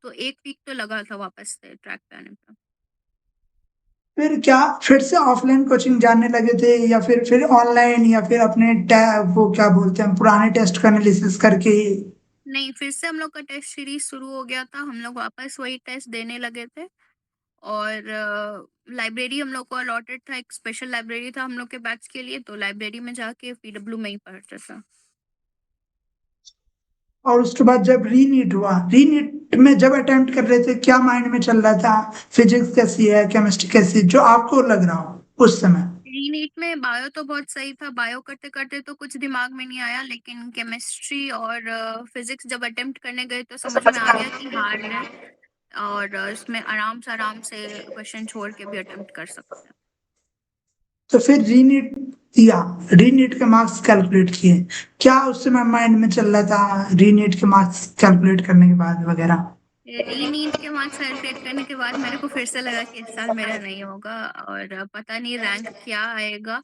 तो 1 वीक तो लगा था वापस से ट्रैक पे आने में। फिर क्या फिर से ऑफलाइन कोचिंग जाने लगे थे या फिर ऑनलाइन या फिर अपने वो क्या बोलते हैं पुराने टेस्ट का एनालिसिस करके? नहीं, फिर से हम लोग का टेस्ट सीरीज़ शुरू हो गया था, हम लोग वापस वही टेस्ट देने लगे थे और लाइब्रेरी हम लोग को अलॉटेड था, एक स्पेशल लाइब्रेरी था हम लोग के बैच के लिए, तो लाइब्रेरी में जाके पीडब्ल्यू में ही पढ़ते थे। और उसके बाद जब रीनीट हुआ, रीनीट में जब अटेम्प्ट कर रहे थे क्या माइंड में चल रहा था? फिजिक्स कैसी है, केमिस्ट्री कैसी है, जो आपको लग रहा हो उस समय? रीनीट में बायो तो बहुत सही था, बायो करते-करते तो कुछ दिमाग में नहीं आया, लेकिन केमिस्ट्री और फिज़िक्स जब अटेम्प्ट करने गए तो समझ में आ गया कि हार्ड है और इसमें आराम से क्वेश्चन छोड़ के भी अटेम्प्ट कर सकते हैं। तो फिर रीनीट दिया, रीनीट के मार्क्स कैलकुलेट किए, क्या उस समय माइंड में चल रहा था रीनीट के मार्क्स कैलकुलेट करने के बाद वगैरह? रीनीट के मार्क्स कैलकुलेट करने के बाद मेरे को फिर से लगा कि इस साल मेरा नहीं होगा और पता नहीं रैंक क्या आएगा।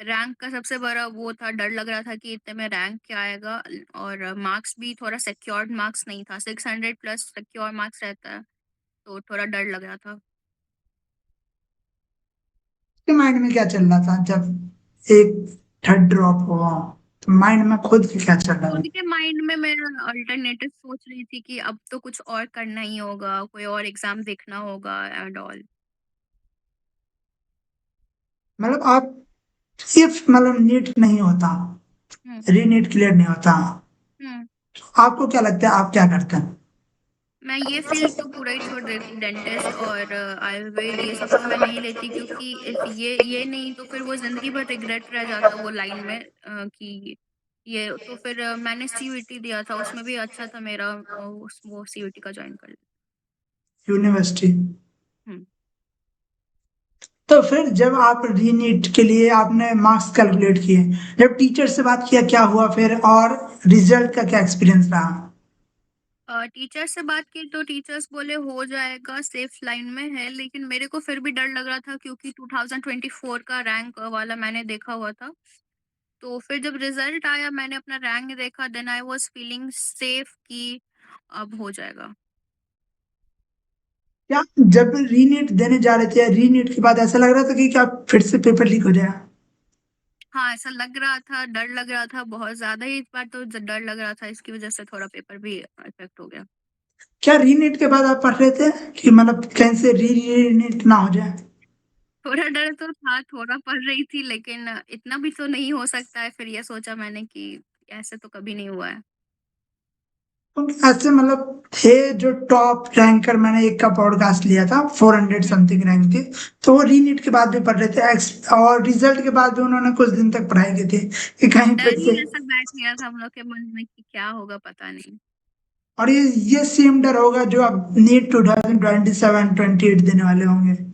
रैंक का सबसे बड़ा वो था, डर लग रहा था कि इतने में रैंक क्या आएगा और मार्क्स भी थोड़ा सिक्योर्ड मार्क्स नहीं था, 600 प्लस सिक्योर मार्क्स रहता है, तो थोड़ा डर लग रहा था। के माइंड में क्या चल रहा था जब एक थर्ड ड्रॉप हुआ? तो माइंड में खुद के क्या चल रहा था? खुद के माइंड में मैं अल्टरनेटिव सोच रही थी कि अब तो कुछ और करना ही होगा, कोई और एग्ज़ाम देखना होगा एंड ऑल। मतलब आप इफ मतलब नीट नहीं होता, हुँ, रीनीट क्लियर नहीं होता, हुँ। आपको क्या लगता है आप क्या करते हैं? मैं ये फ़ील्ड तो पूरा ही छोड़ देती, डेंटिस्ट और आयुर्वेद ये सब तो मैं नहीं लेती क्योंकि इफ़ ये नहीं तो फिर वो ज़िंदगी भर रिग्रेट रह जाता वो लाइन में कि ये तो फिर मैंने सीयूईटी दिया था, उसमें भी अच्छा था मेरा उस वो सीयूईटी का जॉइन कर लिया। यूनिवर्सिटी। हुँ। तो फिर जब आप रीनीट के लिए आपने मार्क्स कैलकुलेट किए, जब टीचर से बात किया क्या हुआ फिर, और रिजल्ट का क्या एक्सपीरियंस रहा? टीचर से बात की तो टीचर्स बोले हो जाएगा, सेफ लाइन में है, लेकिन मेरे को फिर भी डर लग रहा था क्योंकि 2024 का रैंक वाला मैंने देखा हुआ था। तो फिर जब रिज़ल्ट आया मैंने अपना रैंक देखा, then I was feeling safe कि अब हो जाएगा। क्या जब रीनीट देने जा रहे थे, रीनीट के बाद ऐसा लग रहा था कि क्या फिर से पेपर लीक हो जाएगा? हाँ, ऐसा लग रहा था, डर लग रहा था बहुत ज़्यादा ही, इस बार तो डर लग रहा था, इसकी वज़ह से थोड़ा पेपर भी इफ़ेक्ट हो गया। क्या रीनीट के बाद आप पढ़ रहे थे कि मतलब कहीं से रीनीट ना हो जाए? थोड़ा डर तो था, थोड़ा पढ़ रही थी, लेकिन इतना भी तो नहीं हो सकता है, फिर ये सोचा मैंने कि ऐसे तो कभी नहीं हुआ है। तो ऐसे मतलब थे जो टॉप रैंकर, मैंने एक का पॉडकास्ट लिया था 400 हुँ, समथिंग रैंक थे। तो वो रीनीट के बाद भी पढ़ रहे थे और रिजल्ट के बाद भी उन्होंने कुछ दिन तक पढ़ाई की थी कि कहीं डर फिर ही से। ऐसा बैठ गया था हम लोग के मन में कि क्या होगा पता नहीं। और ये सेम डर होगा जो अब नीट 2027 28 देने वाले होंगे।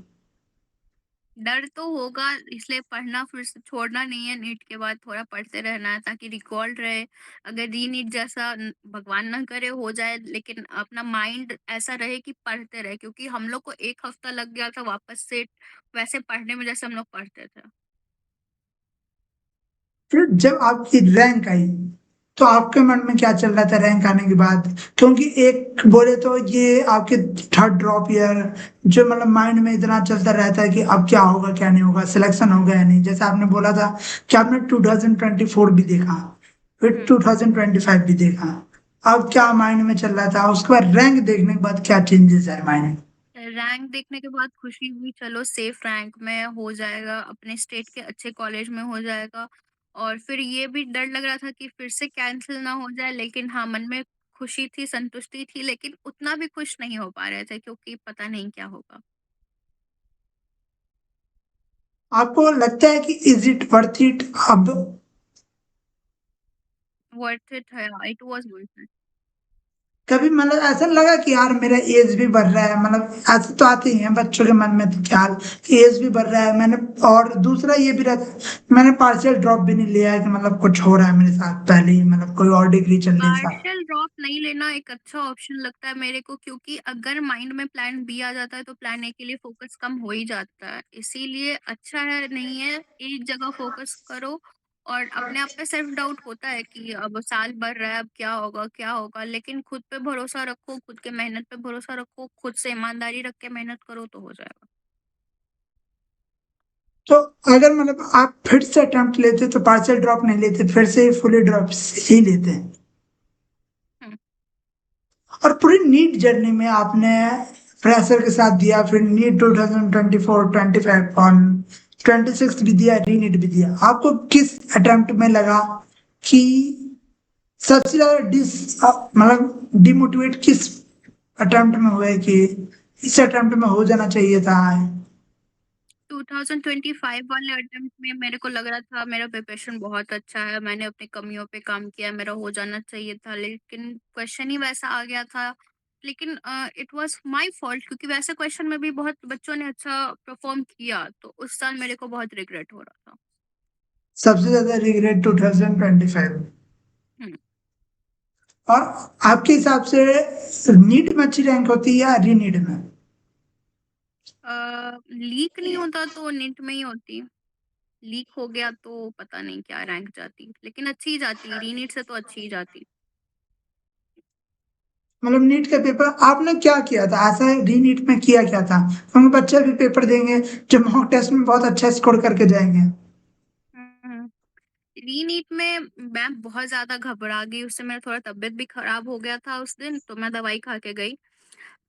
डर तो होगा, इसलिए पढ़ना फिर से छोड़ना नहीं है, नीट के बाद थोड़ा पढ़ते रहना है ताकि रिकॉल रहे। अगर री-नीट जैसा भगवान ना करे हो जाए, लेकिन अपना माइंड ऐसा रहे कि पढ़ते रहे, क्योंकि हम लोग को 1 हफ्ता लग गया था वापस से वैसे पढ़ने में जैसे हम लोग पढ़ते थे। फिर जब आपकी रैंक आई तो आपके मन में क्या चल रहा था रैंक आने के बाद? क्योंकि एक बोले तो ये आपके थर्ड ड्रॉप ईयर, जो मतलब माइंड में इतना चलता रहता है कि अब क्या होगा क्या नहीं होगा, सिलेक्शन होगा या नहीं। जैसे आपने बोला था कि आपने 2024 भी देखा, फिर हुँ। 2025 भी देखा। अब क्या माइंड में चल रहा था, उसके बाद रैंक देखने के बाद क्या चेंजेस है माइंड में? रैंक देखने के बाद खुशी हुई, चलो सेफ रैंक में हो जाएगा, अपने स्टेट के अच्छे कॉलेज में हो जाएगा। और फिर ये भी डर लग रहा था कि फिर से कैंसल ना हो जाए, लेकिन हाँ, मन में खुशी थी, संतुष्टि थी, लेकिन उतना भी खुश नहीं हो पा रहे थे क्योंकि पता नहीं क्या होगा। आपको लगता है कि इज इट वर्थ इट अब? वर्थ इट है, इट वाज़ वर्थ इट। कभी मतलब ऐसा लगा कि यार मेरा एज भी बढ़ रहा है, मतलब ऐसे तो आते ही हैं बच्चों के मन में तो ख्याल कि एज भी बढ़ रहा है मैंने। और दूसरा ये भी रहता है, मैंने पार्शियल ड्रॉप भी नहीं लिया है कि मतलब कुछ हो रहा है मेरे साथ पहले ही, मतलब कोई और डिग्री चल रही है साथ। पार्शियल ड्रॉप नहीं लेना एक अच्छा ऑप्शन लगता है मेरे को, क्योंकि अगर माइंड में प्लान बी आ जाता है तो प्लान ए के लिए फोकस कम हो ही जाता है। इसीलिए अच्छा है नहीं है, एक जगह फोकस करो। और अपने आप पे सेल्फ डाउट होता है कि अब साल बढ़ रहा है, अब क्या होगा, लेकिन खुद पे भरोसा रखो, खुद के मेहनत पे भरोसा रखो, खुद से ईमानदारी रख के मेहनत करो तो हो जाएगा। तो अगर मतलब आप फिर से अटेम्प्ट लेते तो पार्शियल ड्रॉप नहीं लेते, फिर से फुली ड्रॉप ही लेते हैं? हम्म। और पूरी नीट जर्नी में आपने फ्रेशर के साथ दिया, फिर नीट 2024 25 और 26 भी दिया, री नीट भी दिया। आपको किस अटेम्प्ट में लगा कि सबसे ज्यादा मतलब डिमोटिवेट किस अटेम्प्ट में हुए कि इस अटेम्प्ट में हो जाना चाहिए था? 2025 वाले अटेम्प्ट में मेरे को लग रहा था मेरा प्रिपरेशन बहुत अच्छा है, मैंने अपनी कमियों पे काम किया, मेरा हो जाना चाहिए था, लेकिन क्वेश्चन ही वैसा आ गया था। लेकिन इट वाज़ माय फॉल्ट, क्योंकि वैसे क्वेश्चन में भी बहुत बच्चों ने अच्छा परफॉर्म किया, तो उस साल मेरे को बहुत रिग्रेट हो रहा था। सबसे ज्यादा रिग्रेट 2025? हुँ। और आपके हिसाब से नीट में अच्छी रैंक होती है या री नीट में? लीक नहीं होता तो नीट में ही होती, लीक हो गया तो पता नहीं क्या रैंक जाती, लेकिन अच्छी ही जाती, रीनीट से तो अच्छी ही जाती। मतलब नीट का पेपर आपने क्या किया था ऐसा है, री नीट में किया क्या था? क्योंकि बच्चे भी पेपर देंगे जो मॉक टेस्ट में बहुत अच्छा स्कोर करके जाएंगे। हुँ। रीनीट में मैं बहुत ज़्यादा घबरा गई, उससे मेरा थोड़ा तबीयत भी खराब हो गया था उस दिन, तो मैं दवाई खा के गई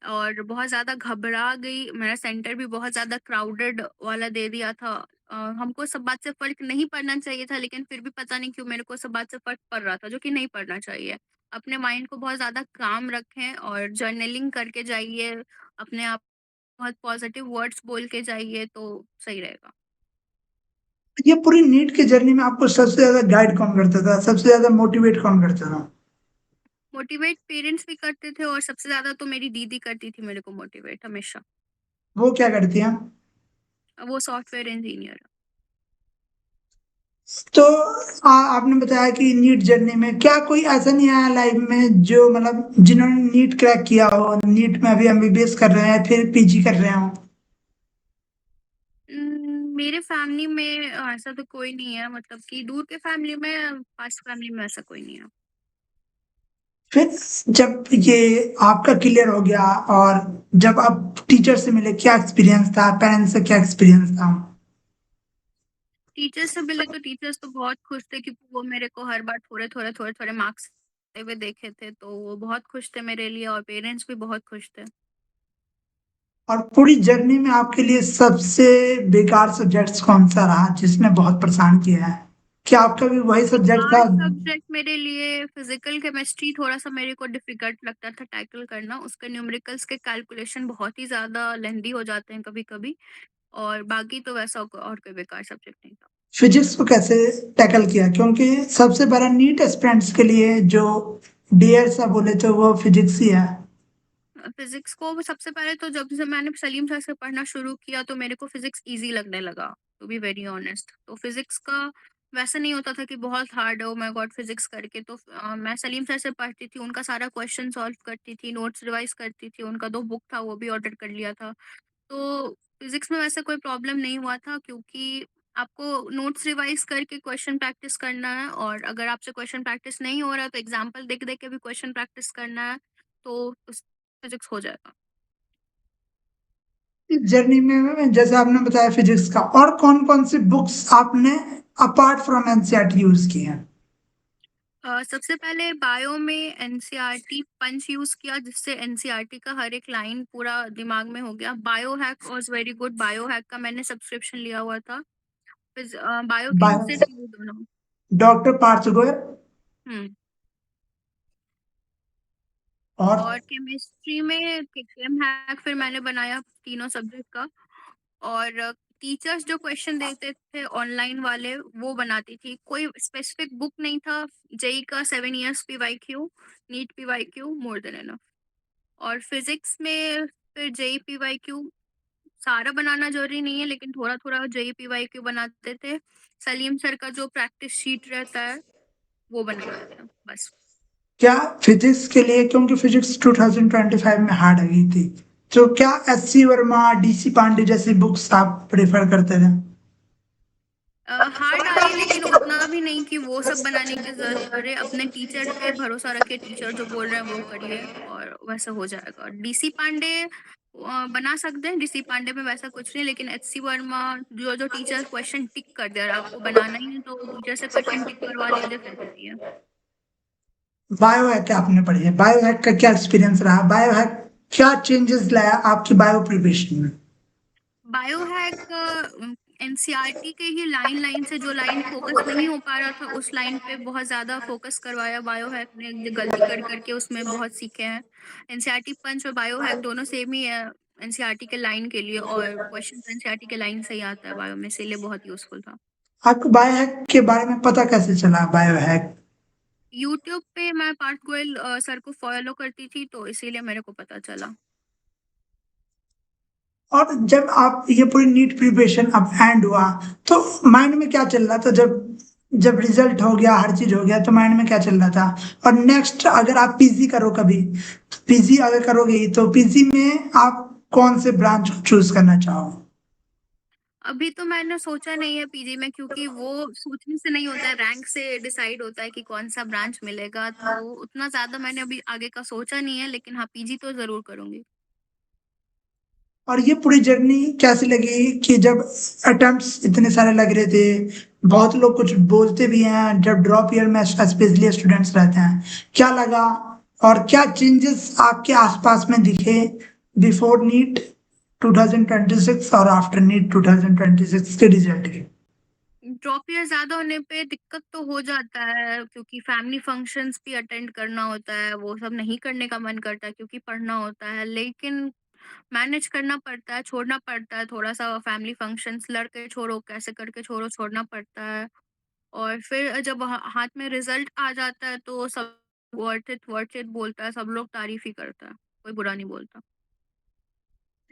और बहुत ज़्यादा घबरा गई। मेरा सेंटर भी बहुत ज़्यादा क्राउडेड वाला दे दिया था। हमको सब बात से फ़र्क नहीं पड़ना चाहिए था, लेकिन फिर भी पता नहीं क्यों मेरे को सब बात से फ़र्क पड़ रहा था, जो कि नहीं पड़ना चाहिए। अपने माइंड को बहुत ज़्यादा काम रखें और जर्नलिंग करके जाइए, अपने आप बहुत पॉज़िटिव वर्ड्स बोल के जाइए तो सही रहेगा। ये पूरी नीट की जर्नी में आपको सबसे ज्यादा गाइड कौन करता था, सबसे ज्यादा मोटिवेट कौन करता था? मोटिवेट पेरेंट्स भी करते थे और सबसे ज़्यादा तो मेरी दीदी करती थी मेरे को मोटिवेट हमेशा। वो क्या करती हैं? वो सॉफ्टवेयर इंजीनियर है। तो आपने बताया कि नीट जर्नी में क्या कोई ऐसा नहीं आया लाइफ में जो मतलब जिन्होंने नीट क्रैक किया हो, नीट में अभी एमबीबीएस कर रहे हैं फिर पीजी कर रहे हो? मेरे फैमिली में ऐसा तो कोई नहीं है, मतलब कि दूर के फैमिली में, पास फैमिली में ऐसा कोई नहीं है। फिर जब ये आपका क्लियर हो गया और जब आप टीचर से मिले, क्या एक्सपीरियंस था, पेरेंट्स से क्या एक्सपीरियंस था? टीचर्स से मिले तो टीचर्स तो बहुत खुश थे, क्योंकि वो मेरे को हर बार थोड़े मार्क्स हुए देखे थे, तो वो बहुत खुश थे मेरे लिए और पेरेंट्स भी बहुत खुश थे। और पूरी जर्नी में आपके लिए सबसे बेकार सब्जेक्ट्स कौन सा रहा जिसने बहुत परेशान किया है? क्या आपका भी वही सब्जेक्ट था? हार्ड सब्जेक्ट मेरे लिए फिजिकल केमिस्ट्री थोड़ा-सा मेरे को डिफ़िकल्ट लगता था टैकल करना। उसके न्यूमेरिकल्स के कैलकुलेशन बहुत ही ज़्यादा लेंदी हो जाते हैं कभी-कभी, और बाकी तो वैसा और कोई बेकार सब्जेक्ट नहीं था। फिजिक्स को कैसे टैकल किया? क्योंकि सबसे बड़ा नीट एस्पिरेंट्स के लिए जो डियर सा बोले तो वो फिजिक्स ही है। फिज़िक्स को सबसे पहले तो जब से मैंने सलीम सर से पढ़ना शुरू किया तो मेरे को फिज़िक्स ईज़ी लगने लगा, टू बी वेरी ऑनेस्ट। तो फिज़िक्स का वैसा नहीं होता था कि बहुत हार्ड है, ओह माय गॉड! फिज़िक्स करके तो मैं सलीम सर से पढ़ती थी, उनका सारा क्वेश्चन सॉल्व करती थी, नोट्स रिवाइज़ करती थी, उनका 2 बुक था वो भी ऑर्डर कर लिया था। तो फिज़िक्स में वैसे कोई प्रॉब्लम नहीं हुआ था, क्योंकि आपको नोट्स रिवाइज़ करके क्वेश्चन प्रैक्टिस करना है, और अगर आपसे क्वेश्चन प्रैक्टिस नहीं हो रहा है तो एग्ज़ाम्पल देख-देख के भी क्वेश्चन प्रैक्टिस करना है, तो उस फिज़िक्स हो जाएगा। इस जर्नी में जैसे आपने बताया फिजिक्स का, और कौन-कौन सी बुक्स आपने अपार्ट फ्रॉम एनसीईआरटी यूज़ की हैं? सबसे पहले बायो में एनसीईआरटी पंच यूज़ किया, जिससे एनसीईआरटी का हर एक लाइन पूरा दिमाग में हो गया। Bio hack was very good, bio hack का मैंने सब्सक्रिप्शन लिया हुआ था। बायो बाय केमिस्ट्री ये दोनों। डॉक्टर पार्थ गोयल हुँ। और और केमिस्ट्री में केम हैक फिर मैंने बनाया तीनों सब्जेक्ट का, और टीचर्स जो क्वेश्चन देते थे ऑनलाइन वाले वो बनाती थी। कोई स्पेसिफिक बुक नहीं था। जेईई का 7 years PYQ, NEET PYQ more than enough. और फिजिक्स में फिर जेईई पीवाईक्यू सारा बनाना ज़रूरी नहीं है, लेकिन थोड़ा-थोड़ा जेईई पीवाईक्यू बनाते थे। सलीम सर का जो प्रैक्टिस शीट रहता है, वो बनाते थे, बस। क्या फिजिक्स के लिए, क्योंकि फिजिक्स 2025 में हार्ड आ गई थी, तो क्या एससी वर्मा, डीसी पांडे जैसी बुक्स आप प्रेफर करते थे? हार्ड आई, लेकिन उतना भी नहीं कि वो सब बनाने की ज़रूरत पड़े। अपने टीचर पे भरोसा रखिए, टीचर जो बोल रहे हैं वो करिए और वैसा हो जाएगा। डीसी पांडे बना सकते हैं, डीसी पांडे में वैसा कुछ नहीं, लेकिन एचसी वर्मा जो-जो टीचर क्वेश्चन टिक कर दे और आपको बनाना ही है तो टीचर से क्वेश्चन टिक करवा लीजिए, फिर करिए। बायोहैक आपने पढ़ी है, बायोहैक का क्या एक्सपीरियंस रहा? बायोहैक क्या चेंजेस लाया आपकी बायो प्रिपरेशन में? बायोहैक एनसीईआरटी के ही लाइन से जो लाइन फोकस नहीं हो पा रहा था, उस लाइन पे बहुत ज़्यादा फोकस करवाया बायोहैक ने। जो गलती कर के उसमें बहुत सीखे हैं। एनसीईआरटी पंच और बायोहैक दोनों सेम ही है एनसीईआरटी के लाइन के लिए, और क्वेश्चन एनसीईआरटी के लाइन से ही आता है बायो में, इसीलिए बहुत यूज़फुल था। आपको बायोहैक के बारे में पता कैसे चला बायोहैक? यूट्यूब पे मैं पार्थ गोयल सर को फॉलो करती थी, तो इसीलिए मेरे को पता चला। और जब आप ये पूरी नीट प्रिपरेशन अब एंड हुआ, तो माइंड में क्या चल रहा था? जब जब रिजल्ट हो गया, हर चीज हो गया, तो माइंड में क्या चल रहा था? और नेक्स्ट अगर आप पीजी करो कभी, तो पीजी अगर करोगे तो पीजी में आप कौन से ब्रांच चूज करना चाहोगे? अभी तो मैंने सोचा नहीं है पीजी में, क्योंकि वो सोचने से नहीं होता है, रैंक से डिसाइड होता है कि कौन-सा ब्रांच मिलेगा, तो उतना ज़्यादा मैंने अभी आगे का सोचा नहीं है, लेकिन हाँ, पीजी तो ज़रूर करूँगी। और ये पूरी जर्नी कैसी लगी कि जब अटेम्प्ट्स इतने सारे लग रहे थे, बहुत लोग कुछ बोलते भी हैं जब ड्रॉप ईयर में स्पेशली स्टूडेंट्स रहते हैं, क्या लगा? और क्या चेंजेस आपके आसपास में दिखे बिफोर नीट 2026 और आफ्टर नीट 2026 के रिजल्ट के? ड्रॉप ईयर ज़्यादा होने पे दिक्कत तो हो जाता है, क्योंकि फैमिली फंक्शंस भी अटेंड करना होता है, वो सब नहीं करने का मन करता है क्योंकि पढ़ना होता है, लेकिन मैनेज करना पड़ता है, छोड़ना पड़ता है थोड़ा-सा फैमिली फंक्शंस, लड़के छोड़ो, कैसे करके छोड़ो, छोड़ना पड़ता है। और फिर जब हाथ में रिजल्ट आ जाता है तो सब वर्थ इट बोलता है, सब लोग तारीफ ही करता है, कोई बुरा नहीं बोलता।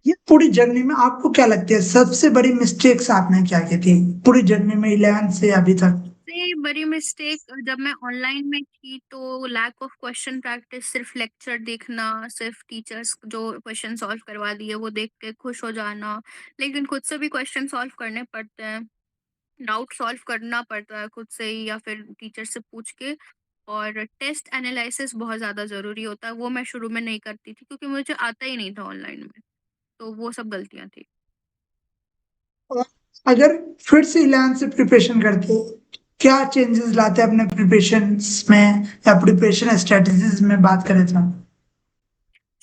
ये पूरी जर्नी में आपको क्या लगती है सबसे बड़ी मिस्टेक्स आपने क्या की थी पूरी जर्नी में 11 से अभी तक? सबसे बड़ी मिस्टेक जब मैं ऑनलाइन में थी तो लैक ऑफ क्वेश्चन प्रैक्टिस, सिर्फ लेक्चर देखना, सिर्फ टीचर्स जो क्वेश्चन सॉल्व करवा दिए वो देख के खुश हो जाना, लेकिन खुद से भी क्वेश्चन सॉल्व करने पड़ते हैं, डाउट सॉल्व करना पड़ता है खुद से ही या फिर टीचर से पूछ के। और टेस्ट एनालिसिस बहुत ज़्यादा ज़रूरी होता है, वो मैं शुरू में नहीं करती थी क्योंकि मुझे आता ही नहीं था ऑनलाइन में, तो वो सब गलतियाँ थी। और अगर फिर से 11 से प्रिपरेशन करते, क्या चेंजेस लाते अपने प्रिपरेशंस में या प्रिपरेशन स्ट्रेटजीज में बात करें तो?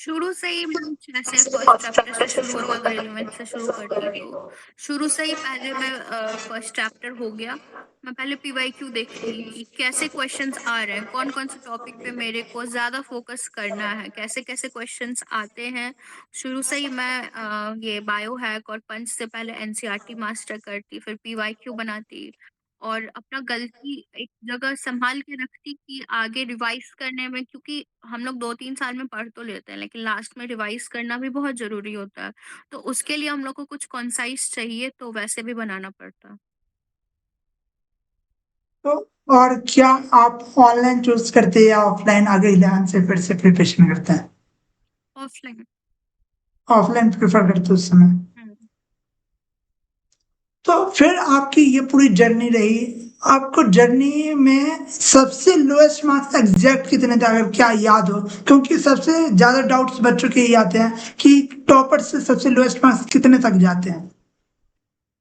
शुरू से ही मैं जैसे फर्स्ट चैप्टर से शुरू होता, अगर 11th से शुरू करती तो शुरू से ही पहले मैं फर्स्ट चैप्टर हो गया, मैं पहले पीवाईक्यू देखती कि कैसे क्वेश्चंस आ रहे हैं, कौन कौन से टॉपिक पे मेरे को ज़्यादा फोकस करना है, कैसे कैसे क्वेश्चंस आते हैं। शुरू से ही मैं ये बायो हैक और पंच से पहले एनसीईआरटी मास्टर करती, फिर पीवाईक्यू बनाती और अपना गलती एक जगह संभाल के रखती कि आगे रिवाइज करने में, क्योंकि हम लोग 2-3 साल में पढ़ तो लेते हैं लेकिन लास्ट में रिवाइज करना भी बहुत ज़रूरी होता है। तो उसके लिए हम लोग को कुछ कंसाइज़ चाहिए, तो वैसे भी बनाना पड़ता है। तो और क्या आप ऑनलाइन चूज करते हैं या ऑफलाइन आगे 11 से फिर से प्रिपरेशन करते हैं? ऑफलाइन। ऑफलाइन प्रेफर करते हैं उस समय। हुँ। तो फिर आपकी ये पूरी जर्नी रही, आपको जर्नी में सबसे लोएस्ट मार्क्स एग्जैक्ट कितने थे अगर क्या याद हो? क्योंकि सबसे ज़्यादा डाउट्स बच्चों के यही आते हैं कि टॉपर से सबसे लोएस्ट मार्क्स कितने तक जाते हैं?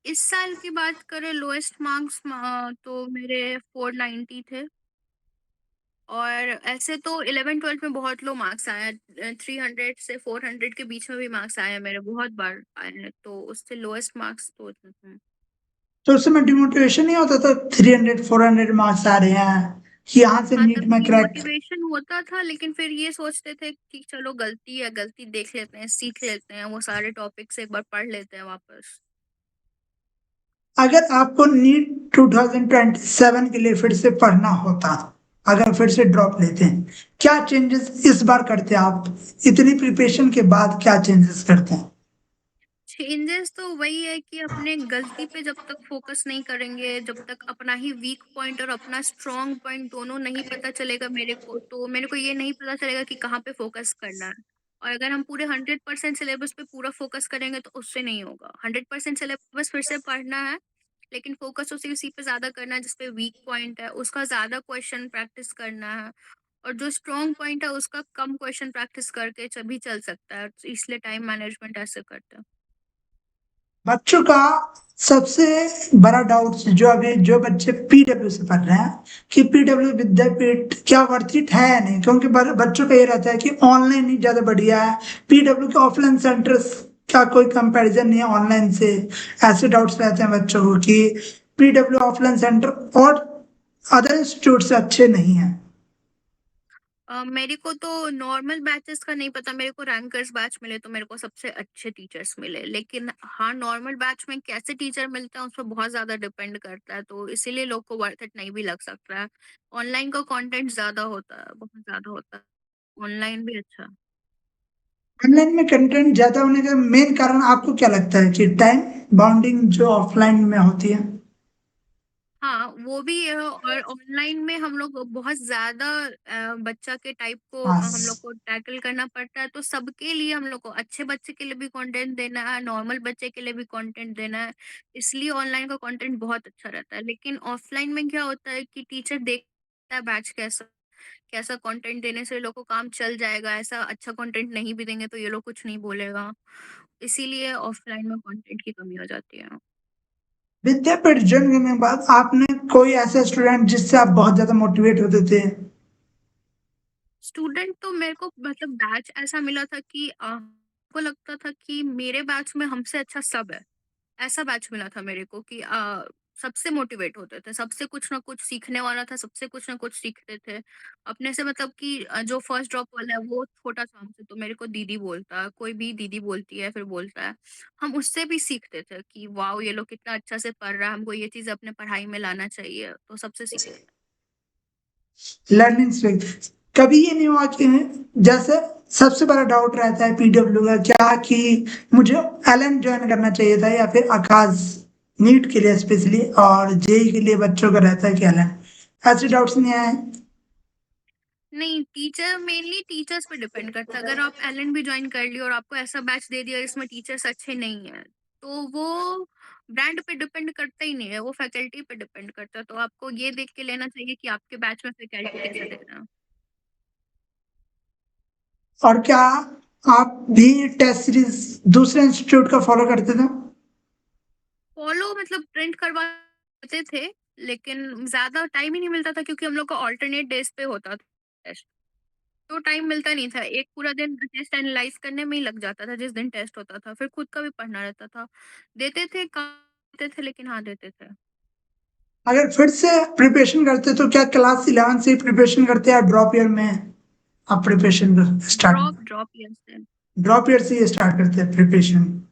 इस साल की बात करें लोएस्ट मार्क्स तो मेरे 490 थे और ऐसे तो 11th-12th में बहुत लो मार्क्स आए हैं। 300 से 400 के बीच में भी मार्क्स आए हैं मेरे, बहुत बार आए हैं, तो उससे लोएस्ट मार्क्स तो तो उस समय डिमोटिवेशन नहीं होता था 300 400 मार्क्स आ रहे हैं कि यहाँ से हाँ, नीट तब में क्रैक? डिमोटिवेशन होता था, लेकिन फिर ये सोचते थे कि चलो गलती है, गलती देख लेते हैं, सीख लेते हैं, वो सारे टॉपिक्स एक बार पढ़ लेते हैं वापस। अगर आपको नीट 2027 के लिए फिर से पढ़ना होता, अगर फिर से ड्रॉप लेते हैं, क्या चेंजेस इस बार करते हैं आप? इतनी प्रिपरेशन के बाद क्या चेंजेस करते हैं? चेंजेस तो वही है कि अपने गलती पे जब तक फोकस नहीं करेंगे, जब तक अपना ही वीक पॉइंट और अपना स्ट्रॉन्ग पॉइंट दोनों नहीं पता चलेगा मेरे को, तो मेरे को ये नहीं पता चलेगा कि कहाँ पे फोकस करना है। और अगर हम पूरे 100% सिलेबस पे पूरा फोकस करेंगे तो उससे नहीं होगा। 100% सिलेबस फिर से पढ़ना है, लेकिन फोकस उसी उसी पे ज़्यादा करना है जिस पे वीक पॉइंट है, उसका ज़्यादा क्वेश्चन प्रैक्टिस करना है और जो स्ट्रॉन्ग पॉइंट है उसका कम क्वेश्चन प्रैक्टिस करके भी चल सकता है। तो इसलिए टाइम मैनेजमेंट ऐसे करते हैं। बच्चों का सबसे बड़ा डाउट जो अभी जो बच्चे पीडब्ल्यू से पढ़ रहे हैं कि पीडब्ल्यू विद्यापीठ क्या वर्थ इट है या नहीं, क्योंकि बच्चों का ये रहता है कि ऑनलाइन ही ज्यादा बढ़िया है, पीडब्ल्यू के ऑफलाइन सेंटर्स का कोई कंपैरिजन नहीं है ऑनलाइन से। ऐसे डाउट्स रहते हैं बच्चों को कि पीडब्ल्यू ऑफलाइन सेंटर और अदर इंस्टीट्यूट से अच्छे नहीं है। मेरे को तो नॉर्मल बैचेस का नहीं पता, मेरे को रैंकर्स बैच मिले तो मेरे को सबसे अच्छे टीचर्स मिले, लेकिन हाँ नॉर्मल बैच में कैसे टीचर मिलते हैं उस पर बहुत ज़्यादा डिपेंड करता है, तो इसीलिए लोग को वर्थ इट नहीं भी लग सकता है। ऑनलाइन का कंटेंट ज़्यादा होता है, बहुत ज़्यादा होता है, ऑनलाइन भी अच्छा। ऑनलाइन में कंटेंट ज्यादा होने का मेन कारण आपको क्या लगता है कि टाइम बाउंडिंग जो ऑफलाइन में होती है? हाँ, वो भी है और ऑनलाइन में हम लोग बहुत ज़्यादा बच्चा के टाइप को हाँ। हम लोग को टैकल करना पड़ता है, तो सबके लिए हम लोग को अच्छे बच्चे के लिए भी कंटेंट देना है, नॉर्मल बच्चे के लिए भी कंटेंट देना है, इसलिए ऑनलाइन का कंटेंट बहुत अच्छा रहता है। लेकिन ऑफलाइन में क्या होता है कि टीचर देखता है बैच कैसा कैसा कंटेंट देने से ये लोग को काम चल जाएगा, ऐसा अच्छा कंटेंट नहीं भी देंगे तो ये लोग कुछ नहीं बोलेगा, इसीलिए ऑफलाइन में कंटेंट की कमी हो जाती है। विद्यापीठ ज्वाइन करने के बाद आपने कोई ऐसा स्टूडेंट जिससे आप बहुत ज्यादा मोटिवेट होते थे? स्टूडेंट तो मेरे को मतलब बैच ऐसा मिला था कि को लगता था कि मेरे बैच में हमसे अच्छा सब है। ऐसा बैच मिला था मेरे को कि सबसे मोटिवेट होते थे, सबसे कुछ ना कुछ सीखने वाला था, सबसे कुछ ना कुछ सीखते थे। अपने से मतलब कि जो फर्स्ट ड्रॉप वाला है वो छोटा-सा हमसे तो मेरे को दीदी बोलता है, कोई भी दीदी बोलती है फिर बोलता है। हम उससे भी सीखते थे कि वाओ! ये लोग कितना अच्छा से पढ़ रहा है, हमको ये चीज़ अपने पढ़ाई में लाना चाहिए, तो सबसे सीखते थे। लर्निंग स्पेस कभी ये नहीं हुआ कि जैसे सबसे बड़ा डाउट रहता है पीडब्ल्यू का क्या कि मुझे एलन ज्वाइन करना चाहिए था या फिर आकाश, नीट के लिए स्पेशली, और जेई के लिए बच्चों का रहता है कि एलन, ऐसे डाउट्स नहीं आए? नहीं, टीचर मेनली टीचर्स पे डिपेंड करता है। अगर आप एलएन भी जॉइन कर लियो और आपको ऐसा बैच दे दिया जिसमें टीचर्स अच्छे नहीं हैं, तो वो ब्रांड पे डिपेंड करता ही नहीं है, वो फैकल्टी पे डिपेंड करता है। तो आपको ये देख के लेना चाहिए कि आपके बैच में फैकल्टी कैसा दे रहा है। और क्या आप भी टेस्ट सीरीज दूसरे इंस्टीट्यूट का फॉलो करते थे? फॉलो मतलब प्रिंट करवाते थे, लेकिन ज़्यादा टाइम ही नहीं मिलता था क्योंकि हम लोग का अल्टरनेट डेज़ पे होता था टेस्ट। तो टाइम मिलता नहीं था। एक पूरा दिन टेस्ट एनालाइज़ करने में ही लग जाता था जिस दिन टेस्ट होता था। फिर खुद का भी पढ़ना रहता था। देते थे, काम देते थे लेकिन हाँ, देते थे। अगर फिर से प्रिपरेशन करते तो क्या क्लास 11 से ही प्रिपरेशन करते या ड्रॉप ईयर में आप प्रिपरेशन स्टार्ट ड्रॉप ईयर से। ड्रॉप ईयर से ही स्टार्ट करते हैं प्रिपरेशन?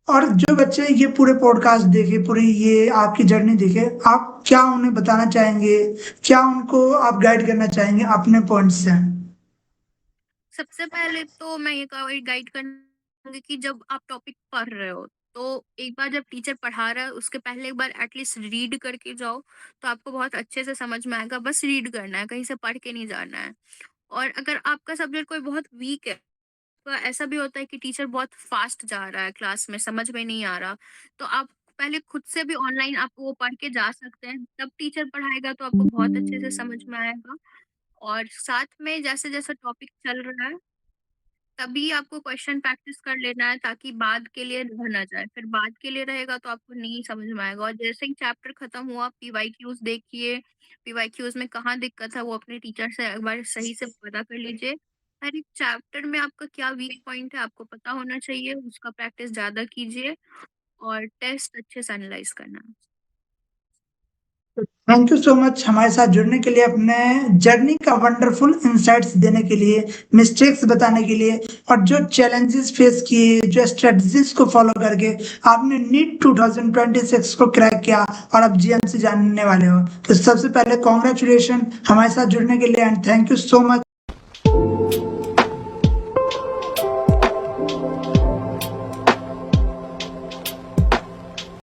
और जो बच्चे ये पूरे पॉडकास्ट देखे, पूरी ये आपकी जर्नी देखे, आप क्या उन्हें बताना चाहेंगे? क्या उनको आप गाइड करना चाहेंगे अपने पॉइंट से? सबसे पहले तो मैं ये गाइड करूँगी कि जब आप टॉपिक पढ़ रहे हो, तो एक बार जब टीचर पढ़ा रहा है उसके पहले एक बार एटलीस्ट रीड करके जाओ, तो आपको बहुत अच्छे से समझ में आएगा। बस रीड करना है, कहीं से पढ़ के नहीं जाना है। और अगर आपका सब्जेक्ट कोई बहुत वीक है, तो ऐसा भी होता है कि टीचर बहुत फास्ट जा रहा है क्लास में, समझ में नहीं आ रहा, तो आप पहले खुद से भी ऑनलाइन आप वो पढ़ के जा सकते हैं। तब टीचर पढ़ाएगा तो आपको बहुत अच्छे से समझ में आएगा। और साथ में जैसे-जैसे टॉपिक चल रहा है, तभी आपको क्वेश्चन प्रैक्टिस कर लेना है ताकि बाद के लिए रह ना जाए। फिर बाद के लिए रहेगा तो आपको नहीं समझ में आएगा। और जैसे ही चैप्टर खत्म हुआ, पीवाईक्यूज़ देखिए, पीवाईक्यूज़ में कहाँ दिक्कत है वो अपने टीचर से एक बार सही से पता कर लीजिए। हर एक चैप्टर में आपका क्या वीक पॉइंट है आपको पता होना चाहिए, उसका प्रैक्टिस ज़्यादा कीजिए और टेस्ट अच्छे से एनालाइज़ करना। थैंक यू सो मच हमारे साथ जुड़ने के लिए, अपने जर्नी का वंडरफुल इनसाइट्स देने के लिए, मिस्टेक्स बताने के लिए, और जो चैलेंजेस फेस किए, जो स्ट्रेटजीज को फॉलो करके आपने नीट 2026 को क्रैक किया और अब जीएमसी जानने वाले हो। तो सबसे पहले कॉन्ग्रेचुलेशन हमारे साथ जुड़ने के लिए, and thank you so much.